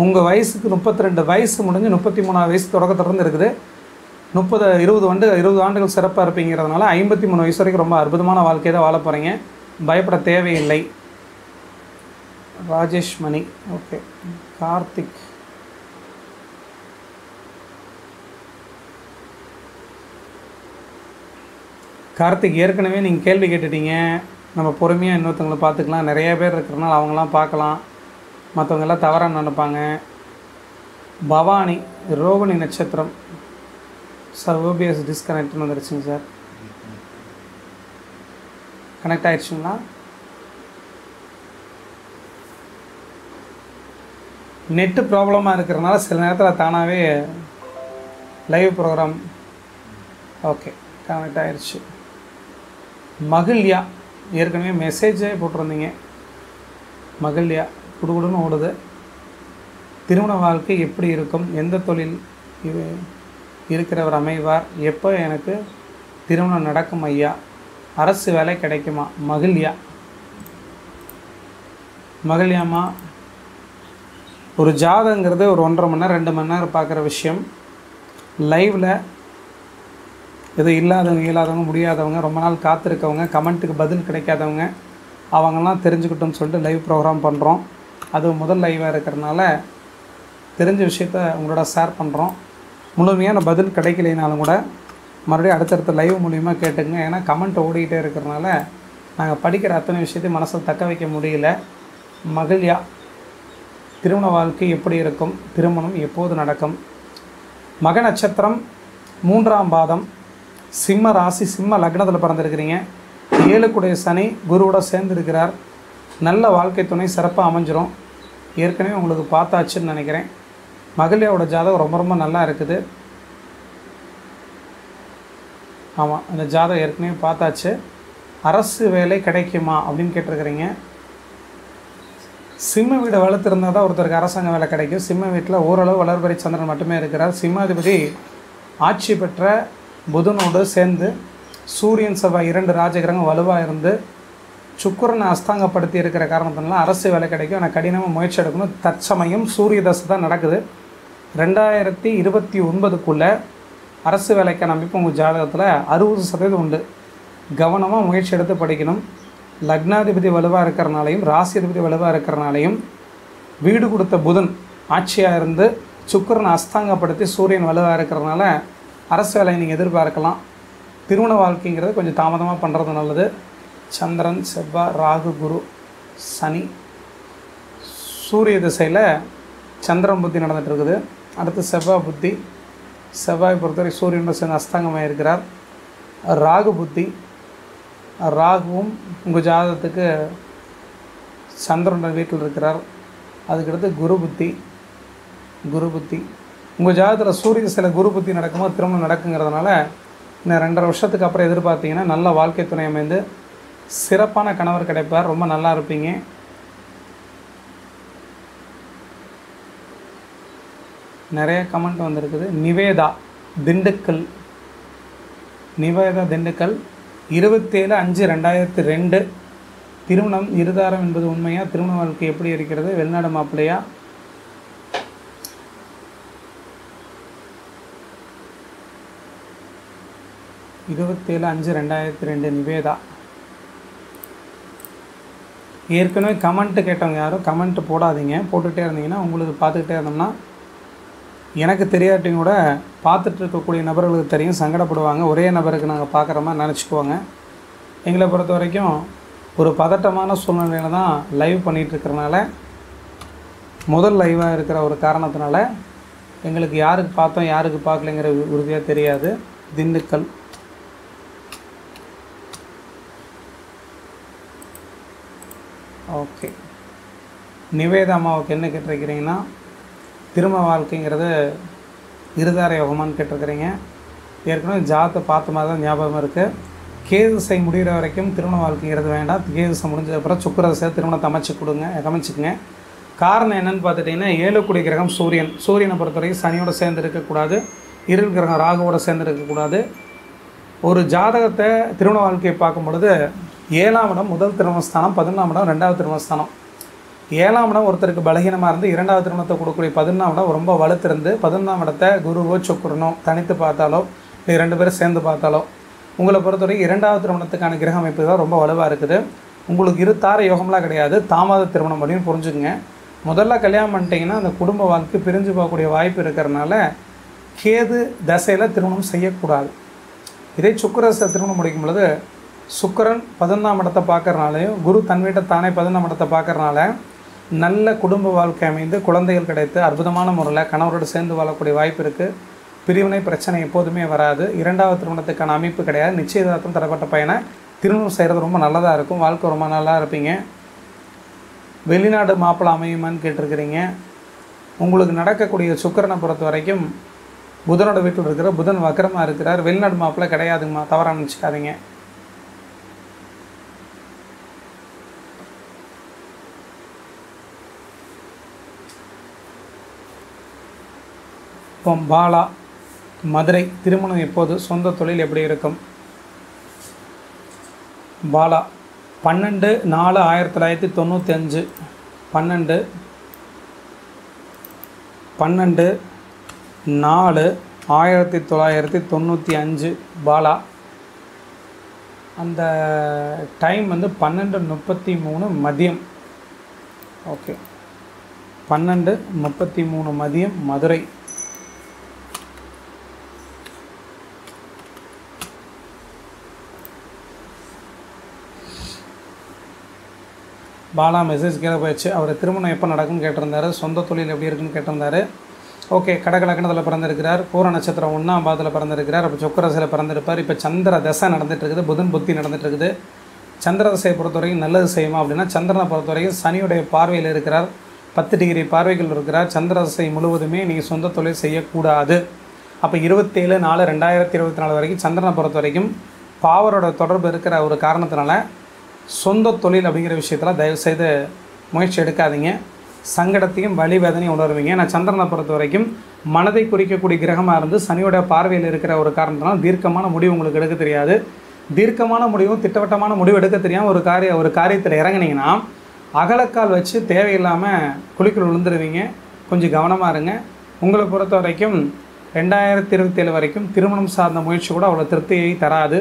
உங்கள் வயசுக்கு 32 வயசு முடிஞ்சு 33 வயசு தொடக்கத்திலிருந்து இருக்குது. 20 ஆண்டுகள் சிறப்பாக இருப்பீங்கிறதுனால 53 வயசு வரைக்கும் ரொம்ப அற்புதமான வாழ்க்கையை தான் வாழ போகிறீங்க. பயப்பட தேவையில்லை. ராஜேஷ் மணி. ஓகே, கார்த்திக் ஏற்கனவே நீங்கள் கேள்வி கேட்டுட்டீங்க. நம்ம பொறுமையாக இன்னொருத்தவங்களை பார்த்துக்கலாம். நிறைய பேர் இருக்கிறனால அவங்களாம் பார்க்கலாம், மற்றவங்கெல்லாம் தவறாக நினைப்பாங்க. பவானி, ரோகிணி நட்சத்திரம். சார் ஓபிஎஸ் டிஸ்கனெக்ட்னு வந்துருச்சுங்க சார். கனெக்ட் ஆகிடுச்சுங்களா? நெட்டு ப்ராப்ளமாக இருக்கிறனால சில நேரத்தில் தானாகவே லைவ் ப்ரோக்ராம் ஓகே கனெக்ட் ஆகிடுச்சு. மகிழ்யா, ஏற்கனவே மெசேஜே போட்டிருந்தீங்க. மகிழ்யா குடுகுடுன்னு ஓடுது. திருமண வாழ்க்கை எப்படி இருக்கும், எந்த தொழில் இது இருக்கிறவர் அமைவார், எப்போ எனக்கு திருமணம் நடக்கும் ஐயா, அரசு வேலை கிடைக்குமா? மகிழ்யாமா, ஒரு ஜாதகங்கிறது ஒரு 1.5 மணி நேரம் 2 மணி நேரம் பார்க்குற விஷயம். லைவில் எது இல்லாதவங்க முடியாதவங்க, ரொம்ப நாள் காத்திருக்கவங்க, கமெண்ட்டுக்கு பதில் கிடைக்காதவங்க, அவங்கெல்லாம் தெரிஞ்சுக்கிட்டோம்னு சொல்லிட்டு லைவ் ப்ரோக்ராம் பண்ணுறோம். அது முதல் லைவாக இருக்கிறனால தெரிஞ்ச விஷயத்த உங்களோட ஷேர் பண்ணுறோம். முழுமையான பதில் கிடைக்கலைனாலும் கூட மறுபடியும் அடுத்தடுத்த லைவ் மூலிமா கேட்டுங்க. ஏன்னா கமெண்ட் ஓடிக்கிட்டே இருக்கிறனால நாங்கள் படிக்கிற அத்தனை விஷயத்தையும் மனசில் தக்க வைக்க முடியல. மகிழ்யா, திருமண வாழ்க்கை எப்படி இருக்கும், திருமணம் எப்போது நடக்கும்? மக நட்சத்திரம் 3ஆம் பாதம், சிம்ம ராசி சிம்ம லக்னத்தில் பிறந்திருக்கிறீங்க. 7க்குடைய சனி குருவோட சேர்ந்துருக்கிறார். நல்ல வாழ்க்கை துணை சிறப்பாக அமைஞ்சிரும். ஏற்கனவே உங்களுக்கு பார்த்தாச்சுன்னு நினைக்கிறேன். மகளிரோட ஜாதகம் ரொம்ப ரொம்ப நல்லா இருக்குது. ஆமாம், அந்த ஜாதகம் ஏற்கனவே பார்த்தாச்சு. அரசு வேலை கிடைக்குமா அப்படின்னு கேட்டிருக்கிறீங்க. சிம்ம வீடு வளர்த்துருந்தால் தான் ஒருத்தருக்கு அரசாங்க வேலை கிடைக்கும். சிம்ம வீட்டில் ஓரளவு வளர்பறை சந்திரன் மட்டுமே இருக்கிறார். சிம்மாதிபதி ஆட்சி பெற்ற புதனோடு சேர்ந்து சூரியன் செவ்வாய் 2 ராஜகிரகம் வலுவாக இருந்து சுக்கிரனை அஸ்தாங்கப்படுத்தி இருக்கிற காரணத்தினால அரசு வேலை கிடைக்கும். ஆனால் கடினமாக முயற்சி எடுக்கணும். தற்சமயம் சூரிய தசை தான் நடக்குது. 2029க்குள்ளே அரசு வேலைக்கான அமைப்பு உங்கள் ஜாதகத்தில் 60% உண்டு. கவனமாக முயற்சி எடுத்து படிக்கணும். லக்னாதிபதி வலுவாக இருக்கிறனாலையும் ராசிதிபதி வலுவாக இருக்கிறனாலையும் வீடு கொடுத்த புதன் ஆட்சியாக இருந்து சுக்கிரனை அஸ்தாங்கப்படுத்தி சூரியன் வலுவாக இருக்கிறதுனால அரசு வேலையை நீங்கள் எதிர்பார்க்கலாம். திருமண வாழ்க்கைங்கிறது கொஞ்சம் தாமதமாக பண்ணுறது நல்லது. சந்திரன் செவ்வாய் ராகு குரு சனி சூரிய திசையில் சந்திரன் புத்தி நடந்துகிட்டு இருக்குது. அடுத்து செவ்வாய் புத்தி. செவ்வாய் பொறுத்தவரை சூரியனோட சேர்ந்து அஸ்தாங்கமாக இருக்கிறார். ராகு புத்தி. ராகுவும் உங்கள் ஜாதகத்துக்கு சந்திரனோட வீட்டில் இருக்கிறார். அதுக்கடுத்து குரு புத்தி. உங்கள் ஜாதகத்தில் சூரிய திசையில் குரு புத்தி நடக்கும்போது திருமணம் நடக்குங்கிறதுனால இன்னும் 2.5 வருஷத்துக்கு அப்புறம் எதிர்பார்த்தீங்கன்னா நல்ல வாழ்க்கை துணை அமைந்து சிறப்பான கணவர் கிடைப்பார். ரொம்ப நல்லா இருப்பீங்க. நிறைய கமெண்ட் வந்திருக்குது. நிவேதா திண்டுக்கல் 27/5/2002 திருமணம் இருதாரம் என்பது உண்மையா? திருமண வாழ்க்கை எப்படி இருக்கிறது? வெளிநாடு மாப்பிள்ளையா? நிவேதா. ஏற்கனவே கமெண்ட்டு கேட்டவங்க யாரும் கமெண்ட்டு போடாதீங்க. போட்டுகிட்டே இருந்தீங்கன்னா உங்களுக்கு பார்த்துக்கிட்டே இருந்தோம்னா எனக்கு தெரியாட்டியும் கூட பார்த்துட்டு இருக்கக்கூடிய நபர்களுக்கு தெரியும், சங்கடப்படுவாங்க. ஒரே நபருக்கு நாங்கள் பார்க்குற மாதிரி நினச்சிக்குவாங்க. எங்களை பொறுத்த வரைக்கும் ஒரு பதட்டமான சூழ்நிலையில் தான் லைவ் பண்ணிகிட்ருக்கிறனால, முதல் லைவாக இருக்கிற ஒரு காரணத்தினால எங்களுக்கு யாருக்கு பார்த்தோம் யாருக்கு பார்க்கலைங்கிற உறுதியாக தெரியாது. திண்டுக்கல். ஓகே, நிவேதா அம்மாவுக்கு என்ன கேட்டிருக்கிறீங்கன்னா, திருமண வாழ்க்கைங்கிறது இருதார யோகமானு கேட்டிருக்கிறீங்க. ஏற்கனவே ஜாதத்தை பார்த்த மாதிரி தான் ஞாபகம் இருக்குது. கேதுசை முடிகிற வரைக்கும் திருமண வாழ்க்கைங்கிறது வேண்டாம். கேதுசை முடிஞ்சதுக்கப்புறம் சுக்கிரதசை திருமணத்தை அமைச்சுக்குங்க. காரணம் என்னென்னு பார்த்துட்டிங்கன்னா, 7க்குடைய கிரகம் சூரியன். சூரியனை பொறுத்த வரைக்கும் சனியோடு சேர்ந்து இருக்கக்கூடாது. இருள் கிரகம் ராகுவோடு சேர்ந்து இருக்கக்கூடாது. ஒரு ஜாதகத்தை திருமண வாழ்க்கையை பார்க்கும் பொழுது 7ஆம் இடம் முதல் திருமணஸ்தானம், 11ஆம் இடம் 2வது திருமணஸ்தானம். 7ஆம் இடம் ஒருத்தருக்கு பலகீனமாக இருந்து 2வது திருமணத்தை கொடுக்கக்கூடிய 11ஆம் இடம் ரொம்ப வலுத்திருந்து 11ஆம் இடத்தை குருவோ சுக்கிரனோ தனித்து பார்த்தாலோ இல்லை 2 பேரும் சேர்ந்து பார்த்தாலோ உங்களை பொறுத்தவரை 2வது திருமணத்துக்கான கிரக அமைப்பு தான் ரொம்ப வலுவாக இருக்குது. உங்களுக்கு இருதார யோகம்லாம் கிடையாது. தாமத திருமணம் அப்படின்னு புரிஞ்சுக்குங்க. முதல்ல கல்யாணம் பண்ணிட்டீங்கன்னா அந்த குடும்ப வாழ்க்கை பிரிஞ்சு போகக்கூடிய வாய்ப்பு இருக்கிறனால கேது தசையில் திருமணம் செய்யக்கூடாது. இதே சுக்கிரதசை திருமணம் முடிக்கும் பொழுது சுக்கிரன் 11ஆம் இடத்தை பார்க்கறனாலையும் குரு தன் வீட்டை தானே 11ஆம் இடத்தை பார்க்கறனால நல்ல குடும்ப வாழ்க்கை அமைந்து குழந்தைகள் கிடைத்து அற்புதமான முறையில் கணவரோடு சேர்ந்து வாழக்கூடிய வாய்ப்பு இருக்குது. பிரிவினை பிரச்சனை எப்போதுமே வராது. 2வது திருமணத்துக்கான அமைப்பு கிடையாது. நிச்சயதார்த்தம் தரப்பட்ட பையனை திருமணம் செய்கிறது ரொம்ப நல்லதாக இருக்கும். வாழ்க்கை ரொம்ப நல்லா இருப்பீங்க. வெளிநாடு மாப்பிள்ளை அமையுமான்னு கேட்டிருக்கிறீங்க. உங்களுக்கு நடக்கக்கூடிய சுக்கிரனை பொறுத்த வரைக்கும் புதனோட வீட்டில் இருக்கிற புதன் வக்கரமாக இருக்கிறார். வெளிநாடு மாப்பிள்ளை கிடையாதுங்கம்மா, தவறாக நினச்சிக்காதீங்க. இப்போ பாலா மதுரை திருமணம் எப்போது? சொந்த தொழில் எப்படி இருக்கும்? பாலா 12/4/1995 12/4/1995 பாலா. அந்த டைம் வந்து 12:33 மதியம். ஓகே, 12:33 மதியம் மதுரை. பாலா மெசேஜ் கீழே போயிடுச்சு. அவர் திருமணம் எப்போ நடக்குன்னு கேட்டிருந்தாரு. சொந்த தொழில் எப்படி இருக்குன்னு கேட்டிருந்தாரு. ஓகே, கடக லக்னத்தில் பிறந்திருக்கிறார், பூர நட்சத்திரம் 1ஆம் பாதத்தில் பிறந்திருக்கிறார். அப்போ சுக்கிரதசையில் பிறந்திருப்பார். இப்போ சந்திர தசை நடந்துகிட்ருக்குது, புதன் புத்தி நடந்துகிட்ருக்குது. சந்திர தசையை பொறுத்த வரைக்கும் நல்லது செய்யுமா அப்படின்னா, சந்திரனை பொறுத்த வரைக்கும் சனியுடைய பார்வையில் இருக்கிறார், 10 டிகிரி பார்வைகள் இருக்கிறார். சந்திர தசை முழுவதுமே நீங்கள் சொந்த தொழில் செய்யக்கூடாது. அப்போ 27/4/2024 வரைக்கும் சந்திரனை பொறுத்த வரைக்கும் பாவரோட தொடர்பு இருக்கிற ஒரு காரணத்தினால சொந்த தொழில் அப்படிங்கிற விஷயத்தில் தயவுசெய்து முயற்சி எடுக்காதீங்க. சங்கடத்தையும் வலி வேதனையும் உணர்வீங்க. நான் சந்திரனை பொறுத்த வரைக்கும் மனதை குறிக்கக்கூடிய கிரகமாக இருந்து சனியோட பார்வையில் இருக்கிற ஒரு காரணத்தினால தீர்க்கமான முடிவு உங்களுக்கு எடுக்க தெரியாது. தீர்க்கமான முடிவும் திட்டவட்டமான முடிவு எடுக்க தெரியாமல் ஒரு காரியத்தில் இறங்குனீங்கன்னா அகலக்கால் வச்சு தேவையில்லாமல் குழிக்குள் விழுந்துருவீங்க. கொஞ்சம் கவனமாக இருங்க. உங்களை பொறுத்த வரைக்கும் 2027 வரைக்கும் திருமணம் சார்ந்த முயற்சி கூட அவ்வளோ திருப்தியை தராது.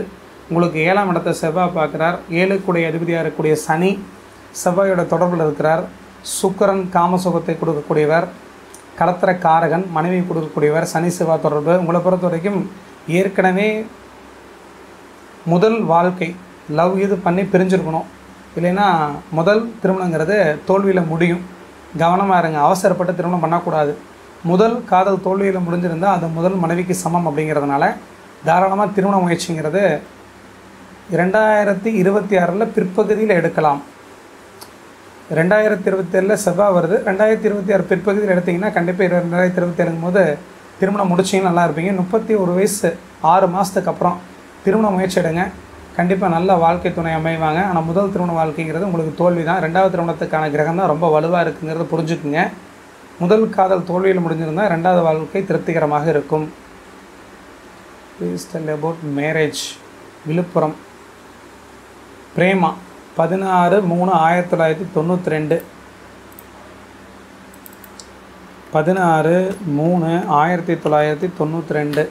உங்களுக்கு 7ஆம் இடத்தை செவ்வாய் பார்க்குறார். 7க்குடைய அதிபதியாக இருக்கக்கூடிய சனி செவ்வாயோட தொடர்பில் இருக்கிறார். சுக்கிரன் காமசுகத்தை கொடுக்கக்கூடியவர், கடத்திர காரகன், மனைவி கொடுக்கக்கூடியவர். சனி செவ்வாய் தொடர்பு உங்களை பொறுத்த வரைக்கும் ஏற்கனவே முதல் வாழ்க்கை லவ் இது பண்ணி பிரிஞ்சிருக்கணும். இல்லைன்னா முதல் திருமணங்கிறது தோல்வியில் முடியும். கவனமாக இருங்க. அவசரப்பட்டு திருமணம் பண்ணக்கூடாது. முதல் காதல் தோல்வியில் முடிஞ்சிருந்தால் அது முதல் மனைவிக்கு சமம். அப்படிங்கிறதுனால தாராளமாக திருமண முயற்சிங்கிறது 2026 பிற்பகுதியில் எடுக்கலாம். 2027 செவ்வாய் வருது. 2026 பிற்பகுதியில் எடுத்திங்கன்னா கண்டிப்பாக 2027 போது திருமணம் முடிச்சிங்கன்னா நல்லா இருப்பீங்க. 31 வயசு 6 மாதத்துக்கு அப்புறம் திருமண முயற்சி எடுங்க. கண்டிப்பாக நல்ல வாழ்க்கை துணை அமைவாங்க. ஆனால் முதல் திருமண வாழ்க்கைங்கிறது உங்களுக்கு தோல்வி தான். 2வது திருமணத்துக்கான கிரகம் தான் ரொம்ப வலுவாக இருக்குங்கிறத புரிஞ்சுக்குங்க. முதல் காதல் தோல்வியில் முடிஞ்சிருந்தால் 2வது வாழ்க்கை திருப்திகரமாக இருக்கும். Please tell about marriage. Viluppuram Prema 16/3/1992 16/3/1992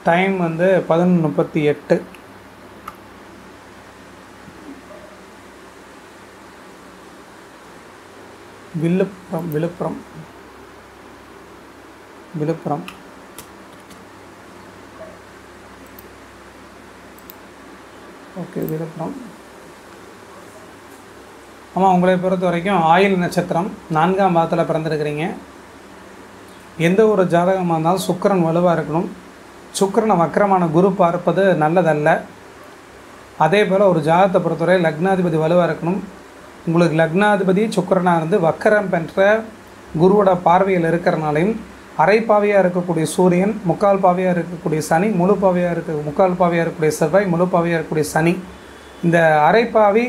time வந்து 11:38. விழுப்புரம் ஓகே, விழுப்புரம். ஆமாம், உங்களை பொறுத்த வரைக்கும் ஆயில் நட்சத்திரம் 4ஆம் பாதத்தில் பிறந்திருக்கிறீங்க. எந்த ஒரு ஜாதகமாக இருந்தாலும் சுக்கிரன் வலுவாக இருக்கணும். சுக்கிரனை வக்கரமான குரு பார்ப்பது நல்லதல்ல. அதே போல் ஒரு ஜாதகத்தை பொறுத்தவரை லக்னாதிபதி வலுவாக இருக்கணும். உங்களுக்கு லக்னாதிபதி சுக்கிரனாக இருந்து வக்கரம் பெற்ற குருவோட பார்வையில் இருக்கிறனாலையும் அரைப்பாவையாக இருக்கக்கூடிய சூரியன், முக்கால் பாவையாக இருக்கக்கூடிய சனி, முக்கால் பாவையாக இருக்கக்கூடிய செவ்வாய், முழு பாவையாக இருக்கக்கூடிய சனி, இந்த அரைப்பாவி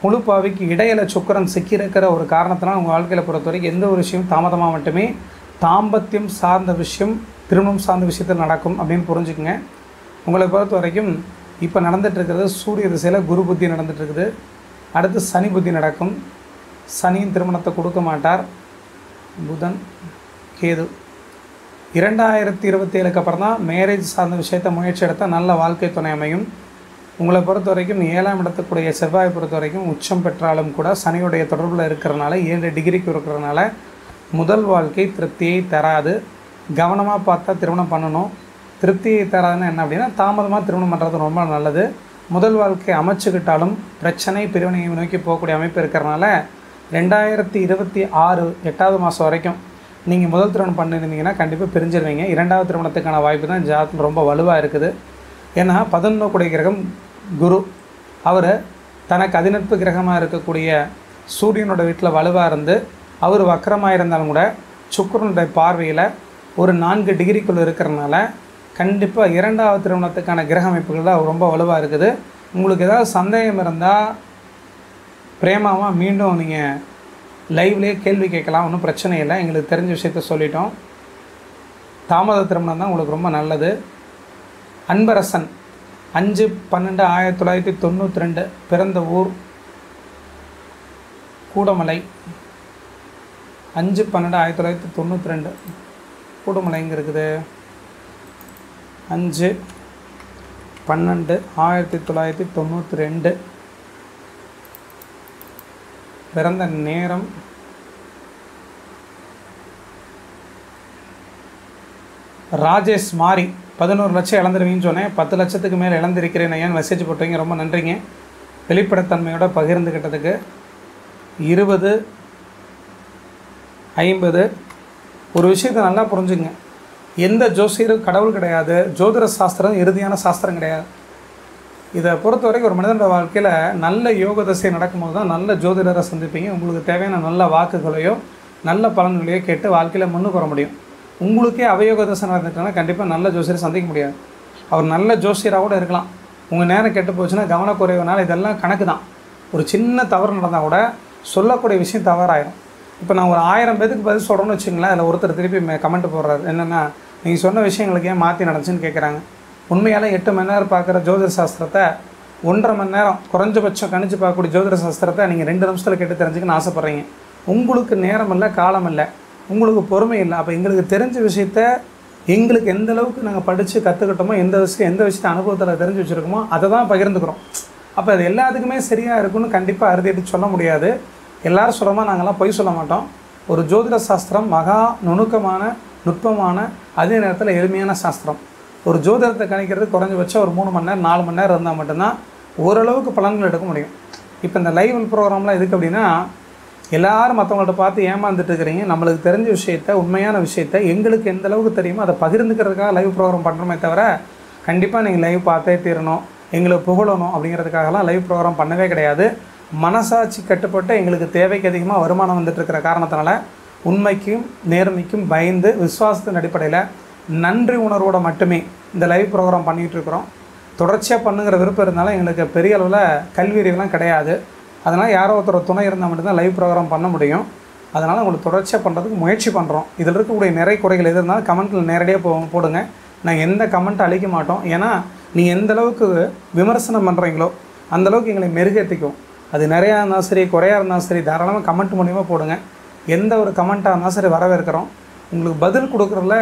முழு பாவிக்கு இடையில சுக்கிரன் சிக்கியிருக்கிற ஒரு காரணத்தினால் உங்கள் வாழ்க்கையில் பொறுத்த வரைக்கும் எந்த ஒரு விஷயம் தாமதமாக மட்டுமே தாம்பத்தியம் சார்ந்த விஷயம் திருமணம் சார்ந்த விஷயத்தில் நடக்கும் அப்படின்னு புரிஞ்சுக்குங்க. உங்களை பொறுத்த வரைக்கும் இப்போ நடந்துகிட்ருக்கிறது சூரிய திசையில் குரு புத்தி நடந்துகிட்ருக்குது. அடுத்து சனி புத்தி நடக்கும். சனியின் திருமணத்தை கொடுக்க மாட்டார். புதன் கேது 2027 அப்புறம் தான் மேரேஜ் சார்ந்த விஷயத்தை முயற்சி எடுத்தால் நல்ல வாழ்க்கை துணை அமையும். உங்களை பொறுத்த வரைக்கும் 7ஆம் இடத்துக்குடைய செவ்வாயை பொறுத்த வரைக்கும் உச்சம் பெற்றாலும் கூட சனியுடைய தொடர்பில் இருக்கிறனால 7 டிகிரிக்கு இருக்கிறனால முதல் வாழ்க்கை திருப்தியை தராது. கவனமாக பார்த்தா திருமணம் பண்ணணும். திருப்தியை தராதுன்னு என்ன அப்படின்னா தாமதமாக திருமணம் பண்ணுறது ரொம்ப நல்லது. முதல் வாழ்க்கை அமைச்சுக்கிட்டாலும் பிரச்சனை பிரிவினையை நோக்கி போகக்கூடிய அமைப்பு இருக்கிறனால 2026 8வது மாதம் வரைக்கும் நீங்கள் முதல் திருமணம் பண்ணியிருந்தீங்கன்னா கண்டிப்பாக பிரிஞ்சிருவீங்க. 2வது திருமணத்துக்கான வாய்ப்பு தான் ஜாதகம் ரொம்ப வலுவாக இருக்குது. ஏன்னா 11 கூடிய கிரகம் குரு, அவர் தனக்கு அதிநட்பு கிரகமாக இருக்கக்கூடிய சூரியனோட வீட்டில் வலுவாக இருந்து அவர் வக்கரமாக இருந்தாலும் கூட சுக்கிரனுடைய பார்வையில் ஒரு 4 டிகிரிக்குள்ளே இருக்கிறனால கண்டிப்பாக 2வது திருமணத்துக்கான கிரக அமைப்புகள் தான் ரொம்ப வலுவாக இருக்குது. உங்களுக்கு ஏதாவது சந்தேகம் இருந்தால் பிரேமாவாக மீண்டும் நீங்கள் லைவ்லேயே கேள்வி கேட்கலாம். ஒன்றும் பிரச்சனை இல்லை. எங்களுக்கு தெரிஞ்ச விஷயத்த சொல்லிட்டோம். தாமத திருமணம் தான் உங்களுக்கு ரொம்ப நல்லது. அன்பரசன் 5/12/1992 பிறந்த ஊர் கூடமலை. 5/12/1992 கூடமலை எங்கே இருக்குது? 5/12/1992 பிறந்த நேரம் ராஜேஷ் மாரி. 11 லட்சம் இழந்துருவீங்கன்னு சொன்னேன். 10 லட்சத்துக்கு மேலே இழந்திருக்கிறேன் ஐயான்னு மெசேஜ் போட்டுவீங்க. ரொம்ப நன்றிங்க வெளிப்படைத்தன்மையோட பகிர்ந்துக்கிட்டதுக்கு. 50. ஒரு விஷயத்தை நல்லா புரிஞ்சுங்க, எந்த ஜோசியரும் கடவுள் கிடையாது, ஜோதிட சாஸ்திரம் இறுதியான சாஸ்திரம் கிடையாது. இதை பொறுத்த வரைக்கும் ஒரு மனிதனோட வாழ்க்கையில் நல்ல யோக தசை நடக்கும்போது தான் நல்ல ஜோதிடரை சந்திப்பீங்க. உங்களுக்கு தேவையான நல்ல வாக்குகளையோ நல்ல பலன்களையோ கேட்டு வாழ்க்கையில் முன்னுக்கு வர முடியும். உங்களுக்கே அவயோக தசை நடந்துட்டுனா கண்டிப்பாக நல்ல ஜோசியரை சந்திக்க முடியாது. அவர் நல்ல ஜோசியராக கூட இருக்கலாம், உங்கள் நேரம் கெட்டு போச்சுன்னா கவனக்குறைவுனால இதெல்லாம் கணக்கு தான். ஒரு சின்ன தவறு நடந்தால் கூட சொல்லக்கூடிய விஷயம் தவறாயிரும். இப்போ நான் ஒரு 1000 பேருக்கு பதில் சொல்கிறோன்னு வச்சுங்களேன், அதில் ஒருத்தர் திருப்பி கமெண்ட் போடுறாரு, என்னென்னா நீங்கள் சொன்ன விஷயங்களுக்கு ஏன் மாற்றி நடந்துச்சுன்னு கேட்குறாங்க. உண்மையால் 8 மணி நேரம் பார்க்குற ஜோதிட சாஸ்திரத்தை 1.5 மணி நேரம் குறைஞ்சபட்சம் கணிச்சு பார்க்கக்கூடிய ஜோதிட சாஸ்திரத்தை நீங்கள் 2 நிமிஷத்தில் கேட்டு தெரிஞ்சுக்கணும்னு ஆசைப்பட்றீங்க. உங்களுக்கு நேரம் இல்லை, காலம் இல்லை, உங்களுக்கு பொறுமை இல்லை. அப்போ எங்களுக்கு தெரிஞ்ச விஷயத்த எங்களுக்கு எந்த அளவுக்கு நாங்கள் படித்து கற்றுக்கிட்டோமோ, எந்த விஷயத்தை அனுபவத்தில் தெரிஞ்சு வச்சுருக்கோமோ அதை தான் பகிர்ந்துக்கிறோம். அப்போ அது எல்லாத்துக்குமே சரியாக இருக்குன்னு கண்டிப்பாக அறுதிட்டு சொல்ல முடியாது. எல்லோரும் சொல்கிறோமா, நாங்கள்லாம் பொய் சொல்ல மாட்டோம். ஒரு ஜோதிட சாஸ்திரம் மகா நுணுக்கமான நுட்பமான அதே நேரத்தில் எளிமையான சாஸ்திரம். ஒரு ஜோதிடத்தை கணிக்கிறது குறைஞ்சபட்சம் ஒரு 3 மணி நேரம் 4 மணி நேரம் இருந்தால் மட்டும்தான் ஓரளவுக்கு பலன்கள் எடுக்க முடியும். இப்போ இந்த லைவ் ப்ரோக்ராம்லாம் எதுக்கு அப்படின்னா, எல்லோரும் மற்றவங்கள்ட்ட பார்த்து ஏமாந்துட்டு இருக்கிறீங்க. நம்மளுக்கு தெரிஞ்ச விஷயத்த, உண்மையான விஷயத்த எங்களுக்கு எந்த அளவுக்கு தெரியுமோ அதை பகிர்ந்துக்கிறதுக்காக லைவ் ப்ரோக்ராம் பண்ணுறோமே தவிர கண்டிப்பாக நீங்கள் லைவ் பார்த்தே தீரணும், எங்களை புகழணும் அப்படிங்கிறதுக்காகலாம் லைவ் ப்ரோக்ராம் பண்ணவே கிடையாது. மனசாட்சி கட்டுப்பட்டு எங்களுக்கு தேவைக்கு அதிகமாக வருமானம் வந்துட்டுருக்கிற காரணத்தினால உண்மைக்கும் நேர்மைக்கும் பயந்து விசுவாசத்தின் அடிப்படையில் நன்றி உணர்வோடு மட்டுமே இந்த லைவ் ப்ரோக்ராம் பண்ணிகிட்ருக்குறோம். தொடர்ச்சியாக பண்ணுங்கிற விருப்பம் இருந்தாலும் எங்களுக்கு பெரிய அளவில் கல்வி அறிவுலாம் கிடையாது. அதனால் யாரோ ஒருத்தர் துணை இருந்தால் மட்டும்தான் லைவ் ப்ரோக்ராம் பண்ண முடியும். அதனால் உங்களுக்கு தொடர்ச்சியாக பண்ணுறதுக்கு முயற்சி பண்ணுறோம். இதில் இருக்கக்கூடிய நிறைய குறைகள் எது இருந்தாலும் கமெண்ட்டில் நேரடியாக போடுங்க. நாங்கள் எந்த கமெண்ட்டை அழிக்க மாட்டோம். ஏன்னா நீங்கள் எந்த அளவுக்கு விமர்சனம் பண்ணுறீங்களோ அந்தளவுக்கு எங்களை மெருகேற்றிக்கும். அது நிறையா இருந்தாலும் சரி, குறையாக இருந்தாலும் சரி, தாராளமாக கமெண்ட் மூலிமா போடுங்க. எந்த ஒரு கமெண்ட்டாக இருந்தாலும் சரி வரவேற்கிறோம். உங்களுக்கு பதில் கொடுக்குறதுல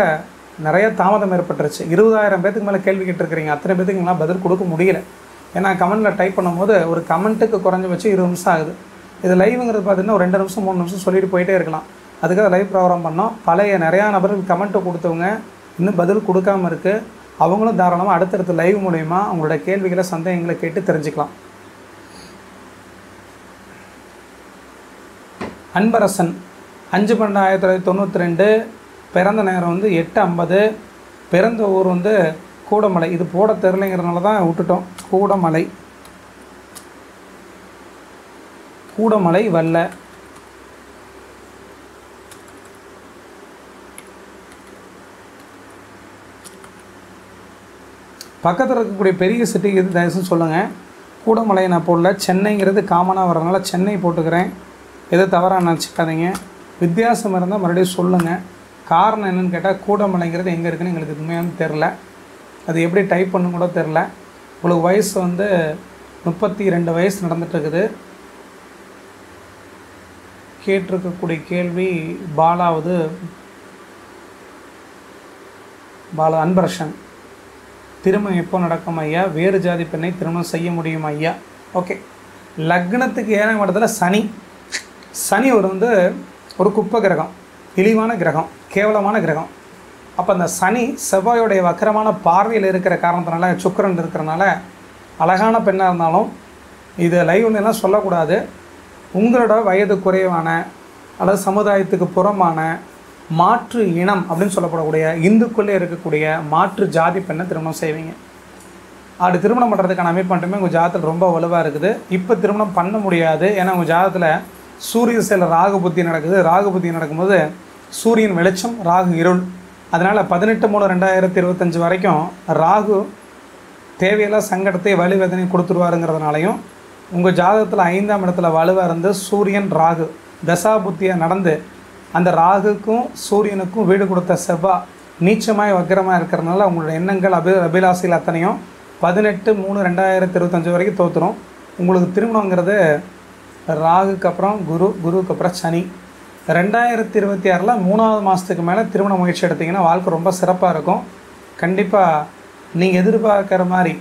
நிறைய தாமதம் ஏற்பட்டுருச்சு. 20,000 பேத்துக்கு மேலே கேள்வி கேட்டுருக்கிறீங்க. அத்தனை பேத்துக்கு எங்களால் பதில் கொடுக்க முடியல. ஏன்னா கமெண்ட்டில் டைப் பண்ணும்போது ஒரு கமெண்ட்டுக்கு குறைஞ்சபட்சம் 20 நிமிஷம் ஆகுது. இது லைவுங்கிறது பார்த்திங்கன்னா ஒரு 2 நிமிஷம் 3 நிமிஷம் சொல்லிட்டு போயிட்டே இருக்கலாம். அதுக்காக லைவ் ப்ரோக்ராம் பண்ணோம். பழைய நிறையா நபர்கள் கமெண்ட்டை கொடுத்தவங்க இன்னும் பதில் கொடுக்காமல் இருக்குது. அவங்களும் தாராளமாக அடுத்தடுத்த லைவ் மூலயமா அவங்களோட கேள்விகளை சந்தேகங்களை கேட்டு தெரிஞ்சுக்கலாம். அன்பரசன் 5/12/1992, பிறந்த நேரம் 8:50, பிறந்த ஊர் கூடமலை. இது போட தெரிலைங்கிறதுனால தான் விட்டுட்டோம். கூடமலை வல்ல. பக்கத்தில் இருக்கக்கூடிய பெரிய சிட்டிக்கு இது தயவுசெய்து சொல்லுங்கள். கூடமலை நான் போடல, சென்னைங்கிறது காமனாக வர்றதுனால சென்னை போட்டுக்கிறேன். எது தவறாக நினச்சிக்காதீங்க. வித்தியாசம் இருந்தால் மறுபடியும் சொல்லுங்கள். காரணம் என்னென்னு கேட்டால் கூடமலைங்கிறது எங்கே இருக்குன்னு எங்களுக்கு உண்மையான தெரில. அது எப்படி டைப் பண்ணு கூட தெரில. உங்களுக்கு வயசு 32 வயசு நடந்துகிட்ருக்குது. கேட்டிருக்கக்கூடிய கேள்வி பாலா அன்பரசன். திருமணம் எப்போ நடக்கும் ஐயா? வேறு ஜாதி பெண்ணை திருமணம் செய்ய முடியும் ஐயா? ஓகே. லக்னத்துக்கு 7ஆம் இடத்துல சனி ஒரு குப்பை கிரகம், இழிவான கிரகம், கேவலமான கிரகம். அப்போ அந்த சனி செவ்வாயோடைய வக்கரமான பார்வையில் இருக்கிற காரணத்தினால, சுக்கிரன் இருக்கிறனால அழகான பெண்ணாக இருந்தாலும் இது லைவ்லாம் சொல்லக்கூடாது. உங்களோட வயது குறைவான அல்லது சமுதாயத்துக்கு புறமான மாற்று இனம் அப்படின்னு சொல்லப்படக்கூடிய இந்துக்குள்ளே இருக்கக்கூடிய மாற்று ஜாதி பெண்ணை திருமணம் செய்வீங்க. அப்படி திருமணம் பண்ணுறதுக்கான அமைப்பு மட்டுமே உங்கள் ஜாதகத்தில் ரொம்ப வலுவாக இருக்குது. இப்போ திருமணம் பண்ண முடியாது. ஏன்னா உங்கள் ஜாதகத்தில் சூரிய செயல் ராகு புத்தி நடக்குது. ராகு புத்தி நடக்கும்போது சூரியன் வெளிச்சம், ராகு இருள். அதனால் 18/3/2025 வரைக்கும் ராகு தேவையெல்லாம் சங்கடத்தை வலி வேதனை கொடுத்துருவாருங்கிறதுனாலையும், உங்கள் ஜாதகத்தில் 5ஆம் இடத்துல வலுவாக இருந்து சூரியன் ராகு தசா புத்தியாக நடந்து அந்த ராகுக்கும் சூரியனுக்கும் வீடு கொடுத்த செவ்வாய் நீச்சமாய் வக்கரமாக இருக்கிறதுனால உங்களோட எண்ணங்கள் அபிலாசைகள் அத்தனையும் 18/3/2025 வரைக்கும் தோற்றுரும். உங்களுக்கு திருமணங்கிறது ராகுக்கு அப்புறம் குருவுக்கு அப்புறம் சனி. 2026 3ஆவது மாதத்துக்கு மேலே திருமண முயற்சி எடுத்திங்கன்னா வாழ்க்கை ரொம்ப சிறப்பாக இருக்கும். கண்டிப்பாக நீங்கள் எதிர்பார்க்குற மாதிரி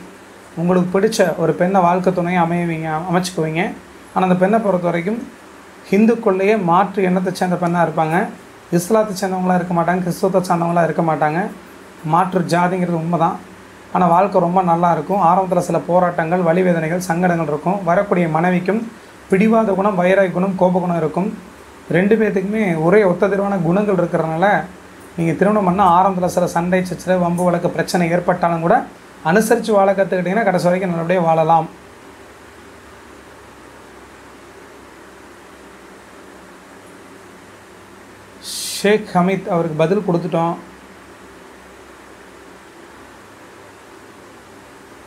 உங்களுக்கு பிடிச்ச ஒரு பெண்ணை வாழ்க்கை துணையை அமைச்சுக்குவீங்க. ஆனால் அந்த பெண்ணை பொறுத்த வரைக்கும் ஹிந்துக்குள்ளேயே மாற்று எண்ணத்தை சேர்ந்த பெண்ணாக இருப்பாங்க. இஸ்லாத்தை சேர்ந்தவங்களாக இருக்க மாட்டாங்க, கிறிஸ்துவத்தை சேர்ந்தவங்களாக இருக்க மாட்டாங்க. மாற்று ஜாதிங்கிறது உண்மை தான். ஆனால் வாழ்க்கை ரொம்ப நல்லாயிருக்கும். ஆரம்பத்தில் சில போராட்டங்கள், வலி வேதனைகள், சங்கடங்கள் இருக்கும். வரக்கூடிய மனைவிக்கும் பிடிவாத குணம், வைராக குணம், கோப குணம் இருக்கும். 2 பேர்த்துக்குமே ஒரே ஒத்ததிர்வான குணங்கள் இருக்கிறனால நீங்கள் திருமணம் பண்ணால் ஆரம்பத்தில் சில சண்டை சச்சரவு வம்பு வழக்கு பிரச்சனை ஏற்பட்டாலும் கூட அனுசரித்து வாழ கற்றுக்கிட்டிங்கன்னா கடைசி வரைக்கும் நல்லபடியாக வாழலாம். ஷேக் ஹமீத் அவருக்கு பதில் கொடுத்துட்டோம்.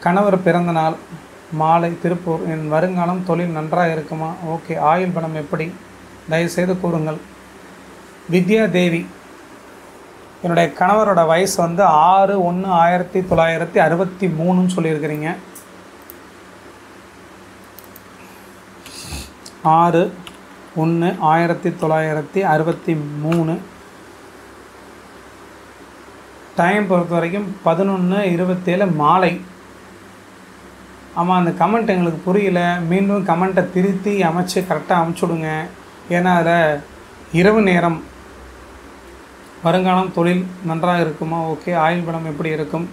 கணவர் பிறந்த நாள் மாலை திருப்பூர். என் வருங்காலம் தொழில் நன்றாக இருக்குமா? ஓகே. ஆயுள் பலம் எப்படி? தயவுசெய்து கூறுங்கள். வித்யா தேவி, என்னுடைய கணவரோட வயசு வந்து 6/1/1963 சொல்லியிருக்கிறீங்க. 6/1/1963. டைம் பொறுத்த வரைக்கும் 11:27 மாலை. ஆமாம், அந்த கமெண்ட் எங்களுக்கு புரியல. மீண்டும் கமெண்ட்டை திருத்தி அமைச்சு கரெக்டாக அமுச்சுடுங்க. ஏன்னா அதில் இரவு நேரம். வருங்காலம் தொழில் நன்றாக இருக்குமா? ஓகே. ஆயுள் பலம் எப்படி இருக்கும்?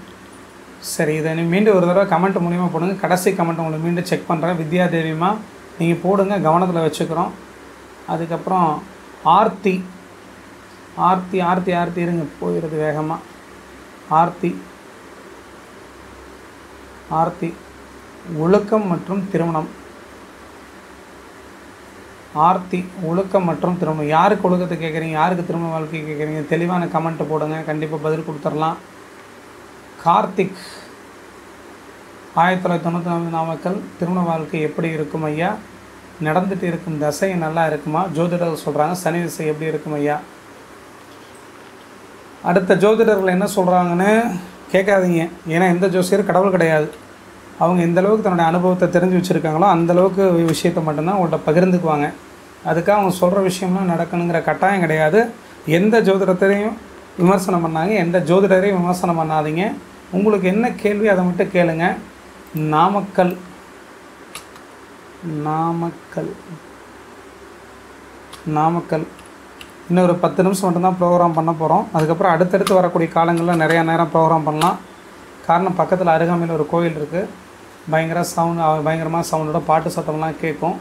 சரி, இதை மீண்டும் ஒரு தடவை கமெண்ட் மூலிமா போடுங்க. கடைசி கமெண்ட் உங்களுக்கு மீண்டும் செக் பண்ணுறேன். வித்யா தேவிமா நீங்கள் போடுங்க, கவனத்தில் வச்சுக்கிறோம். அதுக்கப்புறம் ஆர்த்தி இருங்க, போயிடுது வேகமாக. ஆர்த்தி ஒழுக்கம் மற்றும் திருமணம். ஒழுக்கம் மற்றும் திருமணம். யாருக்கு ஒழுக்கத்தை கேட்குறீங்க, யாருக்கு திருமண வாழ்க்கை கேட்குறீங்க? தெளிவான கமெண்ட்டை போடுங்க, கண்டிப்பாக பதில் கொடுத்துடலாம். கார்த்திக் 1994 நாமக்கல். திருமண வாழ்க்கை எப்படி இருக்கும் ஐயா? நடந்துட்டு இருக்கும் தசை நல்லா இருக்குமா? ஜோதிடர்கள் சொல்கிறாங்க சனி திசை எப்படி இருக்கும் ஐயா? அடுத்த ஜோதிடர்கள் என்ன சொல்கிறாங்கன்னு கேட்காதீங்க. ஏன்னா எந்த ஜோசியரும் கடவுள் கிடையாது. அவங்க எந்த அளவுக்கு தன்னுடைய அனுபவத்தை தெரிஞ்சு வச்சுருக்காங்களோ அந்தளவுக்கு விஷயத்தை மட்டும்தான் உங்கள்கிட்ட பகிர்ந்துக்குவாங்க. அதுக்காக அவங்க சொல்கிற விஷயம்லாம் நடக்கணுங்கிற கட்டாயம் கிடையாது. எந்த ஜோதிடத்தையும் விமர்சனம் பண்ணாங்க, எந்த ஜோதிடரையும் விமர்சனம் பண்ணாதீங்க. உங்களுக்கு என்ன கேள்வி அதை மட்டும் கேளுங்க. நாமக்கல் இன்னும் ஒரு 10 நிமிஷம் மட்டும்தான் ப்ரோக்ராம் பண்ண போகிறோம். அதுக்கப்புறம் அடுத்தடுத்து வரக்கூடிய காலங்களில் நிறையா நேரம் ப்ரோக்ராம் பண்ணலாம். காரணம், பக்கத்தில் அருகாமையில் ஒரு கோயில் இருக்குது. பயங்கரமாக சவுண்டோட பாட்டு சத்தம்லாம் கேட்கும்.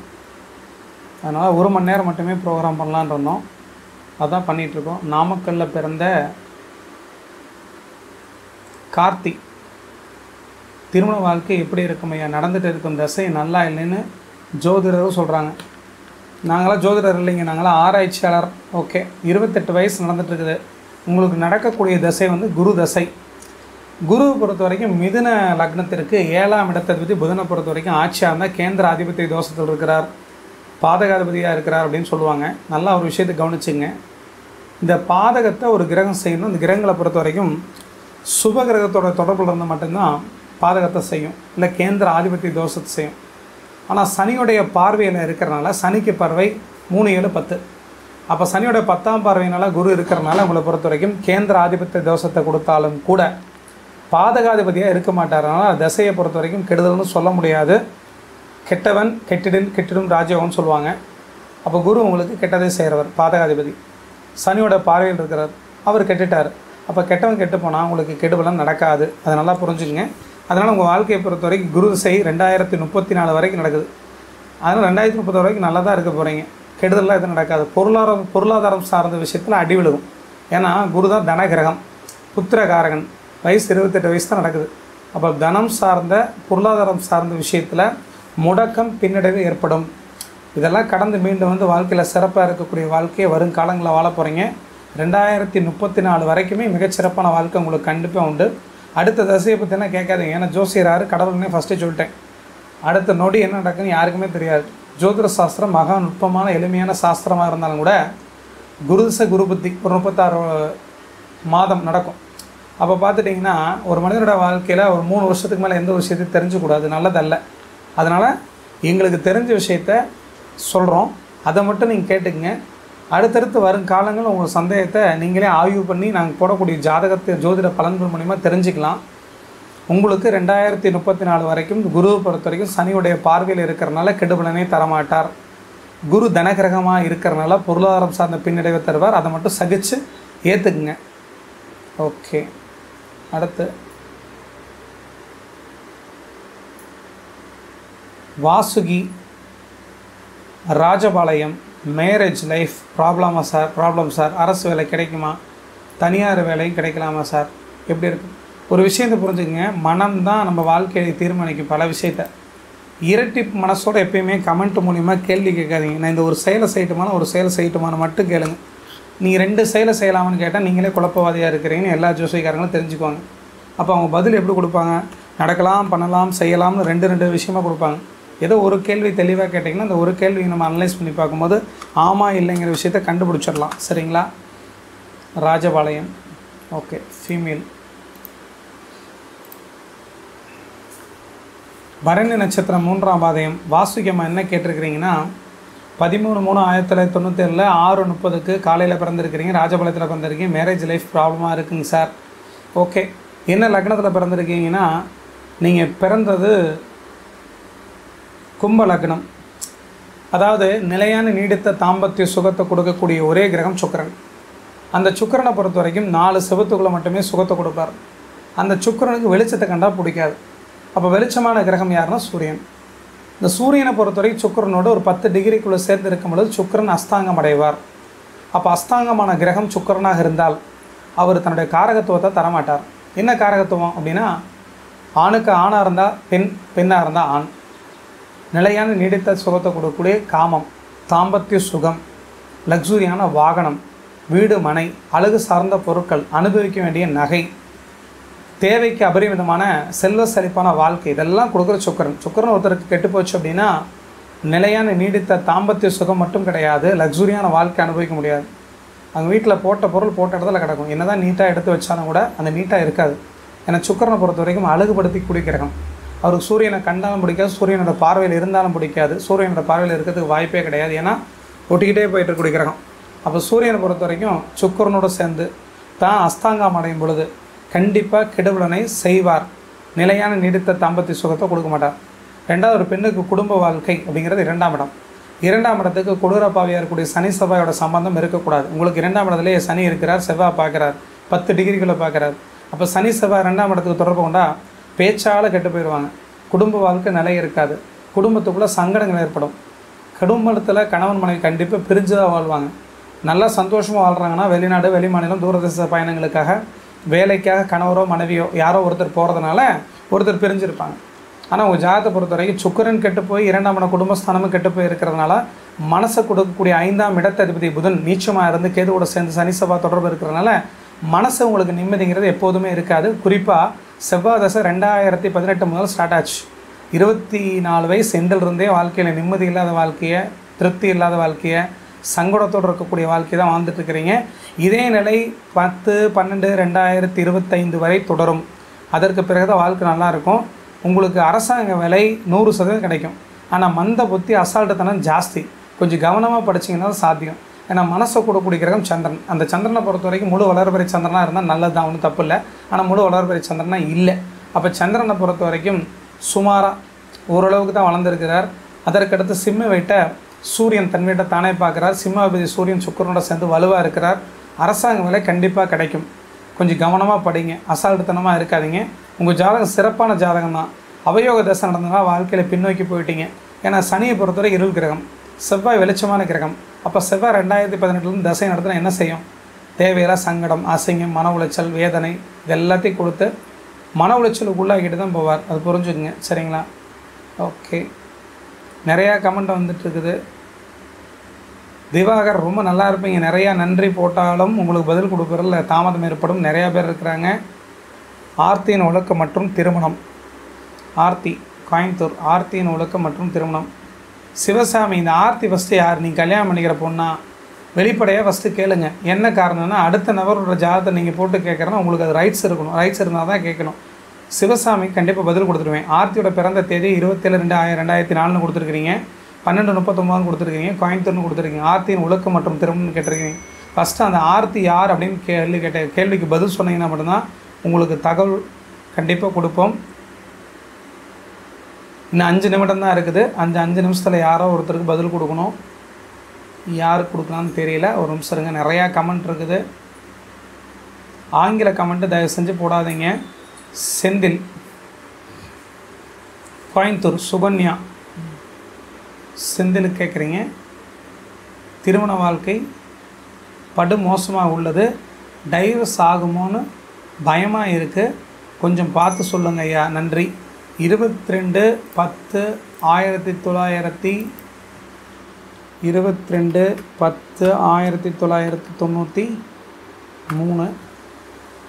அதனால் 1 மணி நேரம் மட்டுமே ப்ரோக்ராம் பண்ணலான்னு இருந்தோம். அதான் பண்ணிகிட்ருக்கோம். நாமக்கல்லில் பிறந்த கார்த்தி, திருமண வாழ்க்கை எப்படி இருக்கும் ஐயா? நடந்துகிட்டு இருக்கும் தசை நல்லா இல்லைன்னு ஜோதிடரும் சொல்கிறாங்க. நாங்களாம் ஜோதிடர் இல்லைங்க, நாங்களாம் ஆராய்ச்சியாளர். ஓகே. 28 வயசு நடந்துகிட்ருக்குது. உங்களுக்கு நடக்கக்கூடிய தசை வந்து குரு தசை. குருவை பொறுத்த வரைக்கும் மிதுன லக்னத்திற்கு 7ஆம் இடத்தை புதனை பொறுத்த வரைக்கும் ஆட்சியாக இருந்தால் கேந்திர ஆதிபத்திய தோஷத்தில் இருக்கிறார், பாதகாதிபதியாக இருக்கிறார் அப்படின்னு சொல்லுவாங்க. நல்லா ஒரு விஷயத்தை கவனிச்சுங்க. இந்த பாதகத்தை ஒரு கிரகம் செய்யணும். இந்த கிரகங்களை பொறுத்த வரைக்கும் சுப கிரகத்தோட தொடர்பில் இருந்தால் மட்டும்தான் பாதகத்தை செய்யும், இல்லை கேந்திர ஆதிபத்திய தோஷத்தை செய்யும். ஆனால் சனியுடைய பார்வையில் இருக்கிறனால, சனிக்கு பார்வை 3, 7, 10. அப்போ சனியோட 10ஆம் பார்வையினால் குரு இருக்கிறனால உங்களை பொறுத்த வரைக்கும் கேந்திர ஆதிபத்திய தோஷத்தை கொடுத்தாலும் கூட பாதகாதிபதியாக இருக்க மாட்டார். அதனால் தசையை பொறுத்த வரைக்கும் கெடுதல்னு சொல்ல முடியாது. கெட்டவன் கெட்டிடும் ராஜயோகம்னு சொல்லுவாங்க. அப்போ குரு உங்களுக்கு கெட்டதை செய்கிறவர், பாதகாதிபதி. சனியோட பார்வையில் இருக்கிறார், அவர் கெட்டுட்டார். அப்போ கெட்டவன் கெட்டு போனால் உங்களுக்கு கெடுபலம் நடக்காது. அதை நல்லா புரிஞ்சுக்கங்க. அதனால் உங்கள் வாழ்க்கையை பொறுத்த வரைக்கும் குரு திசை 2034 வரைக்கும் நடக்குது. அதனால் 2030 வரைக்கும் நல்லா தான் இருக்க போகிறீங்க. கெடுதலாம் எதுவும் நடக்காது. பொருளாதாரம் சார்ந்த விஷயத்தில் அடி விழுகும். ஏன்னா குரு தான் தன கிரகம், புத்திரகாரகன். வயசு 28 வயசு தான் நடக்குது. அப்போ தனம் சார்ந்த பொருளாதாரம் சார்ந்த விஷயத்தில் முடக்கம், பின்னடைவு ஏற்படும். இதெல்லாம் கடந்து மீண்டும் வந்து வாழ்க்கையில் சிறப்பாக இருக்கக்கூடிய வாழ்க்கையை வருங்காலங்களில் வாழ போகிறீங்க. 2034 வரைக்குமே மிகச்சிறப்பான வாழ்க்கை உங்களுக்கு கண்டிப்பாக உண்டு. அடுத்த தசையை பற்றினா கேட்காதீங்க. ஏன்னா ஜோசியராரு கடவுள்னே ஃபஸ்ட்டே சொல்லிட்டேன். அடுத்த நொடி என்ன நடக்குன்னு யாருக்குமே தெரியாது. ஜோதிட சாஸ்திரம் மகா நுட்பமான எளிமையான சாஸ்திரமாக இருந்தாலும் கூட குரு திசை குரு புத்தி ஒரு 36 மாதம் நடக்கும். அப்போ பார்த்துட்டிங்கன்னா ஒரு மனிதனோட வாழ்க்கையில் ஒரு 3 வருஷத்துக்கு மேலே எந்த விஷயத்தையும் தெரிஞ்சுக்கூடாது, நல்லதல்ல. அதனால் எங்களுக்கு தெரிஞ்ச விஷயத்த சொல்கிறோம், அதை மட்டும் நீங்கள் கேட்டுக்குங்க. அடுத்தடுத்து வரும் காலங்கள் உங்கள் சந்தேகத்தை நீங்களே ஆய்வு பண்ணி நாங்கள் போடக்கூடிய ஜாதகத்தை ஜோதிட பலன்கள் மூலிமா தெரிஞ்சுக்கலாம். உங்களுக்கு 2034 வரைக்கும் குருவை பொறுத்த வரைக்கும் சனியுடைய பார்வையில் இருக்கிறனால கெடுபலனே தரமாட்டார். குரு தனகிரகமாக இருக்கிறனால பொருளாதாரம் சார்ந்த பின்னடைவை தருவார். அதை மட்டும் சகிச்சு ஏற்றுக்குங்க. ஓகே. அடுத்து Vasuki Rajapalayam marriage life problem sir. அரசு வேலை கிடைக்குமா, தனியார் வேலையும் கிடைக்கலாமா சார், எப்படி இருக்குது? ஒரு விஷயத்தை புரிஞ்சுக்கங்க, மனம் தான் நம்ம வாழ்க்கையை தீர்மானிக்கும் பல விஷயத்தை. இரட்டி மனசோடு எப்பயுமே கமெண்ட் மூலிமா கேள்வி கேட்காதீங்க. நான் இந்த ஒரு செயலை செய்யட்டுமான்னு மட்டும் கேளுங்க. நீங்கள் 2 செயலை செய்யலாமான்னு கேட்டால் நீங்களே குழப்பவாதியாக இருக்கிறீங்கன்னு எல்லா ஜோசியக்காரங்களும் தெரிஞ்சுக்குவாங்க. அப்போ அவங்க பதில் எப்படி கொடுப்பாங்க? நடக்கலாம், பண்ணலாம், செய்யலாம்னு 2 விஷயமாக கொடுப்பாங்க. ஏதோ ஒரு கேள்வி தெளிவாக கேட்டிங்கன்னா அந்த ஒரு கேள்வி நம்ம அனலைஸ் பண்ணி பார்க்கும்போது ஆமாம் இல்லைங்கிற விஷயத்தை கண்டுபிடிச்சிடலாம். சரிங்களா? ராஜபாளையம். Okay, female. பரணி நட்சத்திரம் 3ஆம் பாதயம். வாசுகியமாக என்ன கேட்டிருக்கிறீங்கன்னா 13/3/1997 6:30 காலையில் பிறந்திருக்கிறீங்க. ராஜபாளையத்தில் பிறந்திருக்கீங்க. மேரேஜ் லைஃப் ப்ராப்ளமாக இருக்குங்க சார். ஓகே, என்ன லக்னத்தில் பிறந்திருக்கீங்கன்னா நீங்கள் பிறந்தது கும்ப லக்னம். அதாவது நிலையான நீடித்த தாம்பத்திய சுகத்தை கொடுக்கக்கூடிய ஒரே கிரகம் சுக்கிரன். அந்த சுக்கிரனை பொறுத்த வரைக்கும் 4 செவத்துக்குள்ளே மட்டுமே சுகத்தை கொடுப்பார். அந்த சுக்கிரனுக்கு வெளிச்சத்தை கண்டால் பிடிக்காது. அப்போ வெளிச்சமான கிரகம் யாருன்னா சூரியன். இந்த சூரியனை பொறுத்தவரைக்கும் சுக்கிரனோடு ஒரு 10 டிகிரிக்குள்ளே சேர்ந்து இருக்கும்பொழுது சுக்கிரன் அஸ்தாங்கம் அடைவார். அப்போ அஸ்தாங்கமான கிரகம் சுக்கிரனாக இருந்தால் அவர் தன்னுடைய காரகத்துவத்தை தரமாட்டார். என்ன காரகத்துவம் அப்படின்னா, ஆணுக்கு ஆணாக இருந்தால் பெண், பெண்ணாக இருந்தால் ஆண். நிலையான நீடித்த சுகத்தை கொடுக்கக்கூடிய காமம், தாம்பத்திய சுகம், லக்ஸூரியான வாகனம், வீடு மனை, அழகு சார்ந்த பொருட்கள், அனுபவிக்க வேண்டிய நகை, தேவைக்கு அபரிமிதமான செல்வ செழிப்பான வாழ்க்கை, இதெல்லாம் கொடுக்குற சுக்கிரன். சுக்கிரன் ஒருத்தருக்கு கெட்டு போச்சு அப்படின்னா நிலையான நீடித்த தாம்பத்திய சுகம் மட்டும் கிடையாது, லக்ஸூரியான வாழ்க்கை அனுபவிக்க முடியாது. அவங்க வீட்டில் போட்ட பொருள் போட்ட இடத்துல கிடக்கும். என்ன தான் நீட்டாக எடுத்து வச்சாலும் கூட அந்த நீட்டாக இருக்காது. ஏன்னா சுக்கிரனை பொறுத்த வரைக்கும் அழகுபடுத்தி கூடிய கிரகம். அவருக்கு சூரியனை கண்டாலும் பிடிக்காது, சூரியனோட பார்வையில் இருந்தாலும் பிடிக்காது, சூரியனோட பார்வையில் இருக்கிறதுக்கு வாய்ப்பே கிடையாது. ஏன்னா ஒட்டிக்கிட்டே போயிட்டு இருக்கக்கூடிய கிரகம். அப்போ சூரியனை பொறுத்த வரைக்கும் சுக்கிரனோடு சேர்ந்து தான் அஸ்தாங்கம் அடையும் பொழுது கண்டிப்பாக கெடுபலனை செய்வார். நிலையான நீடித்த தாம்பத்திய சுகத்தை கொடுக்க மாட்டார். 2வது, ஒரு பெண்ணுக்கு குடும்ப வாழ்க்கை அப்படிங்கிறது 2ஆம் இடம். 2ஆம் இடத்துக்கு கொடூரப்பாவியாக இருக்கக்கூடிய சனி செவ்வாயோட சம்பந்தம் இருக்கக்கூடாது. உங்களுக்கு 2ஆம் இடத்துலேயே சனி இருக்கிறார், செவ்வாய் பார்க்குறார், 10 டிகிரிக்குள்ளே பார்க்குறார். அப்போ சனி செவ்வாய் 2ஆம் இடத்துக்கு தொடர்பு கொண்டா பேச்சால் கெட்டு போயிடுவாங்க. குடும்ப வாழ்க்கை நிலை இருக்காது. குடும்பத்துக்குள்ளே சங்கடங்கள் ஏற்படும். குடும்பத்தில் கணவன் மனைவி கண்டிப்பாக பிரிஞ்சு தான் வாழ்வாங்க. நல்லா சந்தோஷமாக வாழ்கிறாங்கன்னா வெளிநாடு, வெளிமாநிலம், தூரதேச பயணங்களுக்காக, வேலைக்காக கணவரோ மனைவியோ யாரோ ஒருத்தர் போகிறதுனால ஒருத்தர் பிரிஞ்சிருப்பாங்க. ஆனால் உங்கள் ஜாதகத்தை பொறுத்த வரைக்கும் சுக்கிரன் கெட்டு போய் 2ஆம் இடம் குடும்பஸ்தானமும் கெட்டு போய் இருக்கிறதுனால மனசை கொடுக்கக்கூடிய 5ஆம் இடத்ததிபதி புதன் நீச்சமாக இருந்து கேதுவோட சேர்ந்து சனி செவ்வாய் தொடர்பு இருக்கிறதுனால மனசு உங்களுக்கு நிம்மதிங்கிறது எப்போதுமே இருக்காது. குறிப்பாக செவ்வாய் தசை 2018 முதல் ஸ்டார்ட் ஆச்சு. 24 வயசு எண்டிலிருந்தே வாழ்க்கையில் நிம்மதி இல்லாத வாழ்க்கையை, திருப்தி இல்லாத வாழ்க்கையை, சங்கடத்தோடு இருக்கக்கூடிய வாழ்க்கை தான் வாழ்ந்துட்டுருக்கிறீங்க. இதே நிலை 10/12/2025 வரை தொடரும். அதற்கு பிறகு தான் வாழ்க்கை நல்லாயிருக்கும். உங்களுக்கு அரசாங்க வேலை 100% கிடைக்கும். ஆனால் மந்த புத்தி, அசால்ட்டுத்தனம் ஜாஸ்தி. கொஞ்சம் கவனமாக படிச்சிங்கன்னா சாத்தியம். ஏன்னா மனசை கொடுக்கக்கூடிய கிரகம் சந்திரன். அந்த சந்திரனை பொறுத்த வரைக்கும் முழு வளர்பிறை சந்திரனாக இருந்தால் நல்லது தான், ஒன்றும் தப்பு இல்லை. ஆனால் முழு வளர்பிறை சந்திரனாக இல்லை. அப்போ சந்திரனை பொறுத்த வரைக்கும் சுமாராக ஓரளவுக்கு தான் வளர்ந்துருக்கிறார். அதற்கடுத்து சிம்ம வீட்டை சூரியன் தன் வீட்டை தானே பார்க்குறார். சிம்மாபதி சூரியன் சுக்கிரனோட சேர்ந்து வலுவாக இருக்கிறார். அரசாங்க வேலை கண்டிப்பாக கிடைக்கும். கொஞ்சம் கவனமாக படிங்க, அசால்ட்டுத்தனமாக இருக்காதீங்க. உங்கள் ஜாதகம் சிறப்பான ஜாதகம் தான். அவயோக தசை நடந்ததுனால வாழ்க்கையில் பின்னோக்கி போயிட்டீங்க. ஏன்னா சனியை பொறுத்தவரை இருள் கிரகம், செவ்வாய் வெளிச்சமான கிரகம். அப்போ செவ்வாய் 2018 தசை நடத்தினா என்ன செய்யும்? தேவையில்லா சங்கடம், அசிங்கம், மன உளைச்சல், வேதனை, இது எல்லாத்தையும் கொடுத்து மன உளைச்சலுக்கு உள்ளாகிட்டு தான் போவார். அது புரிஞ்சுக்குங்க. சரிங்களா? ஓகே, நிறையா கமெண்ட் வந்துட்டுருக்குது. திவாகர் ரொம்ப நல்லா இருப்பீங்க, நிறையா நன்றி போட்டாலும் உங்களுக்கு பதில் கொடுக்குறதுல தாமதம் ஏற்படும். நிறையா பேர் இருக்கிறாங்க. ஆர்த்தியின் ஒழுக்கம் மற்றும் திருமணம். ஆர்த்தி கோயம்புத்தூர். ஆர்த்தியின் ஒழுக்கம் மற்றும் திருமணம். சிவசாமி, இந்த ஆர்த்தி ஃபஸ்ட்டு யார்? நீங்கள் கல்யாணம் பண்ணிக்கிற பொண்ணா? வெளிப்படையாக ஃபஸ்ட்டு கேளுங்க. என்ன காரணம்னா அடுத்த நபரோட ஜாதகத்தை நீங்கள் போட்டு கேட்குறேன்னா உங்களுக்கு அது ரைட்ஸ் இருக்கணும். ரைட்ஸ் இருந்தால் தான் கேட்கணும். சிவசாமி கண்டிப்பாக பதில் கொடுத்துருவேன். ஆர்த்தியோட பிறந்த தேதி 27/2/2004 கொடுத்துருக்கிறீங்க. 12:39 கொடுத்துருக்கீங்க. கோயம்புத்தூர்னு கொடுத்துருக்கீங்க. ஆர்த்தியின் ஒழுக்கம் மற்றும் திருமணம்னு கேட்டிருக்கீங்க. ஃபஸ்ட்டு அந்த ஆர்த்தி யார் அப்படின்னு கேள்விக்கு பதில் சொன்னீங்கன்னா மட்டும்தான் உங்களுக்கு தகவல் கண்டிப்பாக கொடுப்போம். இன்னும் 5 நிமிடம் தான் இருக்குது. 5 நிமிஷத்தில் யாரோ ஒருத்தருக்கு பதில் கொடுக்கணும். யாருக்கு கொடுக்கலான்னு தெரியல. ஒரு நிமிஷம் இருங்க. நிறையா கமெண்ட் இருக்குது. ஆங்கில கமெண்ட்டு தயவு செஞ்சு போடாதீங்க. செந்தில் கோயம்புத்தூர். சுகன்யா செந்திலுக்கு கேட்குறீங்க. திருமண வாழ்க்கை படு மோசமாக உள்ளது. டைவர்ஸ் ஆகுமோன்னு பயமாக இருக்குது, கொஞ்சம் பார்த்து சொல்லுங்க ஐயா, நன்றி. 22/10/1993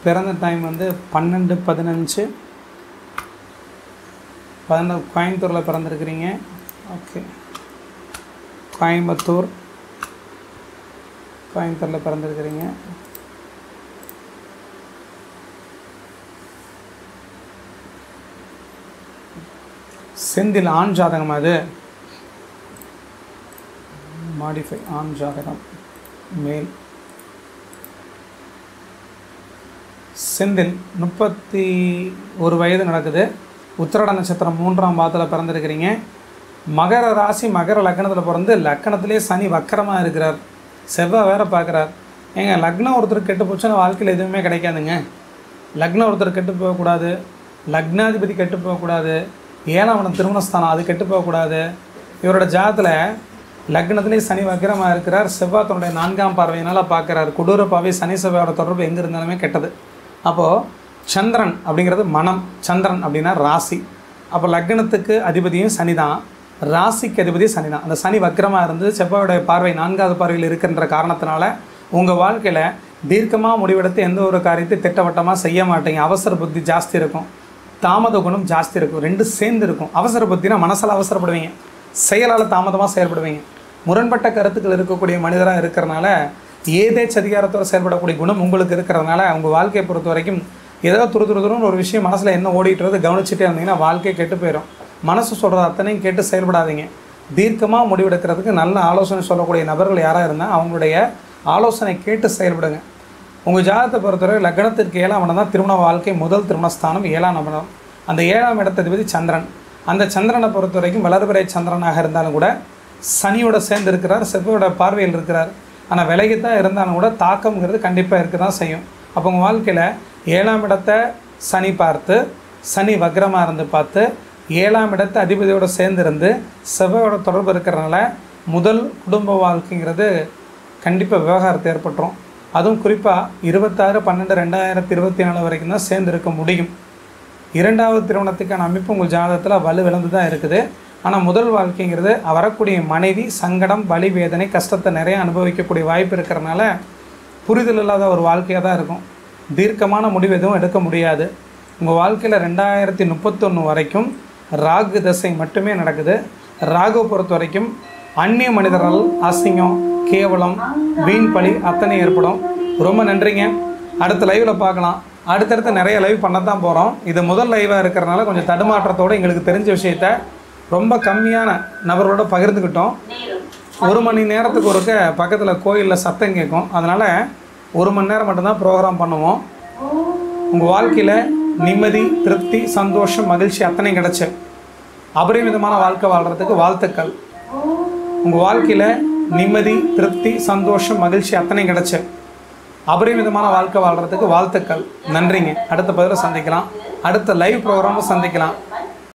பிறந்த டைம் வந்து 12:15 கோயம்புத்தூரில் பிறந்திருக்கிறீங்க. ஓகே, கோயம்புத்தூரில் பிறந்திருக்கிறீங்க. செந்தில் ஆண் ஜாதகம், அது மாடிஃபை ஆண் ஜாதகம் மேல். செந்தில் 31 வயது நடக்குது. உத்திராட நட்சத்திரம் 3ஆம் பாதத்தில் பிறந்திருக்கிறீங்க. மகர ராசி மகர லக்னத்தில் பிறந்து லக்னத்திலே சனி வக்கரமாக இருக்கிறார். செவ்வாய் வேறு பார்க்குறார். ஏங்க, லக்னம் ஒருத்தர் கெட்டு போச்சுன்னா வாழ்க்கையில் எதுவுமே கிடைக்காதுங்க. லக்னம் ஒருத்தர் கெட்டு போகக்கூடாது, லக்னாதிபதி கெட்டு போகக்கூடாது, 7ஆம் இடம் திருமணஸ்தானம் அது கெட்டு போகக்கூடாது. இவரோட ஜாதத்தில் லக்னத்திலே சனி வக்கரமாக இருக்கிறார். செவ்வாய் தன்னுடைய 4ஆம் பார்வையினால் பார்க்குறார். கொடூர பாவை சனி செவ்வாயோட தொடர்பு எங்கே இருந்தாலுமே கெட்டது. அப்போது சந்திரன் அப்படிங்கிறது மனம், சந்திரன் அப்படின்னா ராசி. அப்போ லக்னத்துக்கு அதிபதியும் சனி தான், ராசிக்கு அதிபதி சனி தான். அந்த சனி வக்கரமாக இருந்து செவ்வாயோடைய பார்வை 4ஆவது பார்வையில் இருக்கின்ற காரணத்தினால உங்கள் வாழ்க்கையில் தீர்க்கமாக முடிவெடுத்து எந்த ஒரு காரியத்தை திட்டவட்டமாக செய்ய மாட்டீங்க. அவசர புத்தி ஜாஸ்தி இருக்கும், தாமத குணம் ஜாஸ்தி இருக்கும், ரெண்டு சேர்ந்து இருக்கும். அவசர புத்தினா மனசால் அவசரப்படுவீங்க, செயலால் தாமதமாக செயல்படுவீங்க. முரண்பட்ட கருத்துக்கள் இருக்கக்கூடிய மனிதராக இருக்கிறனால ஏதேச்ச அதிகாரத்தோடு செயல்படக்கூடிய குணம் உங்களுக்கு இருக்கிறதுனால உங்கள் வாழ்க்கையை பொறுத்த வரைக்கும் ஏதோ துருதுருன்னு ஒரு விஷயம் மனசில் என்ன ஓடிட்டுறது கவனிச்சுட்டே இருந்தீங்கன்னா வாழ்க்கையை கெட்டு போயிடும். மனசு சொல்கிறது அத்தனையும் கேட்டு செயல்படாதீங்க. தீர்க்கமாக முடிவெடுக்கிறதுக்கு நல்ல ஆலோசனை சொல்லக்கூடிய நபர்கள் யாராக இருந்தால் அவங்களுடைய ஆலோசனை கேட்டு செயல்படுங்க. உங்கள் ஜாதகத்தை பொறுத்தவரை லக்னத்திற்கு 7ஆம் இடம் தான் திருமண வாழ்க்கை முதல் திருமணஸ்தானம், 7ஆம் இடம். அந்த 7ஆம் இடத்ததிபதி சந்திரன். அந்த சந்திரனை பொறுத்த வரைக்கும் வளர்பிறை சந்திரனாக இருந்தாலும் கூட சனியோட சேர்ந்து இருக்கிறார், செவ்வாயோட பார்வையில் இருக்கிறார். ஆனால் விலகித்தான் இருந்தாலும் கூட தாக்கம்ங்கிறது கண்டிப்பாக இருக்க தான் செய்யும். அப்போ உங்கள் வாழ்க்கையில் 7ஆம் இடத்தை சனி பார்த்து, சனி வக்ரமாக இருந்து பார்த்து, 7ஆம் இடத்தை அதிபதியோடு சேர்ந்துருந்து செவ்வாயோட தொடர்பு இருக்கிறனால முதல் குடும்ப வாழ்க்கைங்கிறது கண்டிப்பாக விவகாரத்தை ஏற்பட்டுரும். அதுவும் குறிப்பாக 26/12/2024 வரைக்கும் தான் சேர்ந்து இருக்க முடியும். 2வது திருமணத்துக்கான அமைப்பு உங்கள் ஜாதகத்தில் வலுவிழந்து தான் இருக்குது. ஆனால் முதல் வாழ்க்கைங்கிறது வரக்கூடிய மனைவி சங்கடம், வலி, வேதனை, கஷ்டத்தை நிறைய அனுபவிக்கக்கூடிய வாய்ப்பு இருக்கிறனால புரிதல் இல்லாத ஒரு வாழ்க்கையாக தான் இருக்கும். தீர்க்கமான முடிவு எதுவும் எடுக்க முடியாது. உங்கள் வாழ்க்கையில் 2031 வரைக்கும் ராகு தசை மட்டுமே நடக்குது. ராகுவை பொறுத்த வரைக்கும் அந்நிய மனிதர்கள் அசிங்கம், கேவலம், வீண் பழி அத்தனை ஏற்படும். ரொம்ப நன்றிங்க. அடுத்த லைவில் பார்க்கலாம். அடுத்தடுத்து நிறைய லைவ் பண்ண தான் போகிறோம். இது முதல் லைவாக இருக்கிறனால கொஞ்சம் தடுமாற்றத்தோடு எங்களுக்கு தெரிஞ்ச விஷயத்த ரொம்ப கம்மியான நபர்களோட பகிர்ந்துக்கிட்டோம். 1 மணி நேரத்துக்கு ஒருக்க பக்கத்தில் கோயிலில் சத்தம் கேட்கும். அதனால் 1 மணி நேரம் மட்டும்தான் ப்ரோக்ராம் பண்ணுவோம். உங்கள் வாழ்க்கையில் நிம்மதி, திருப்தி, சந்தோஷம், மகிழ்ச்சி அத்தனை கிடச்சி அபரிமிதமான வாழ்க்கை வாழ்கிறதுக்கு வாழ்த்துக்கள். உங்கள் வாழ்க்கையில் நிம்மதி, திருப்தி, சந்தோஷம், மகிழ்ச்சி அத்தனை கிடச்சி அபரிமிதமான வாழ்க்கை வாழ்கிறதுக்கு வாழ்த்துக்கள். நன்றிங்க. அடுத்த பதிவில் சந்திக்கலாம், அடுத்த லைவ் ப்ரோக்ராமும் சந்திக்கலாம்.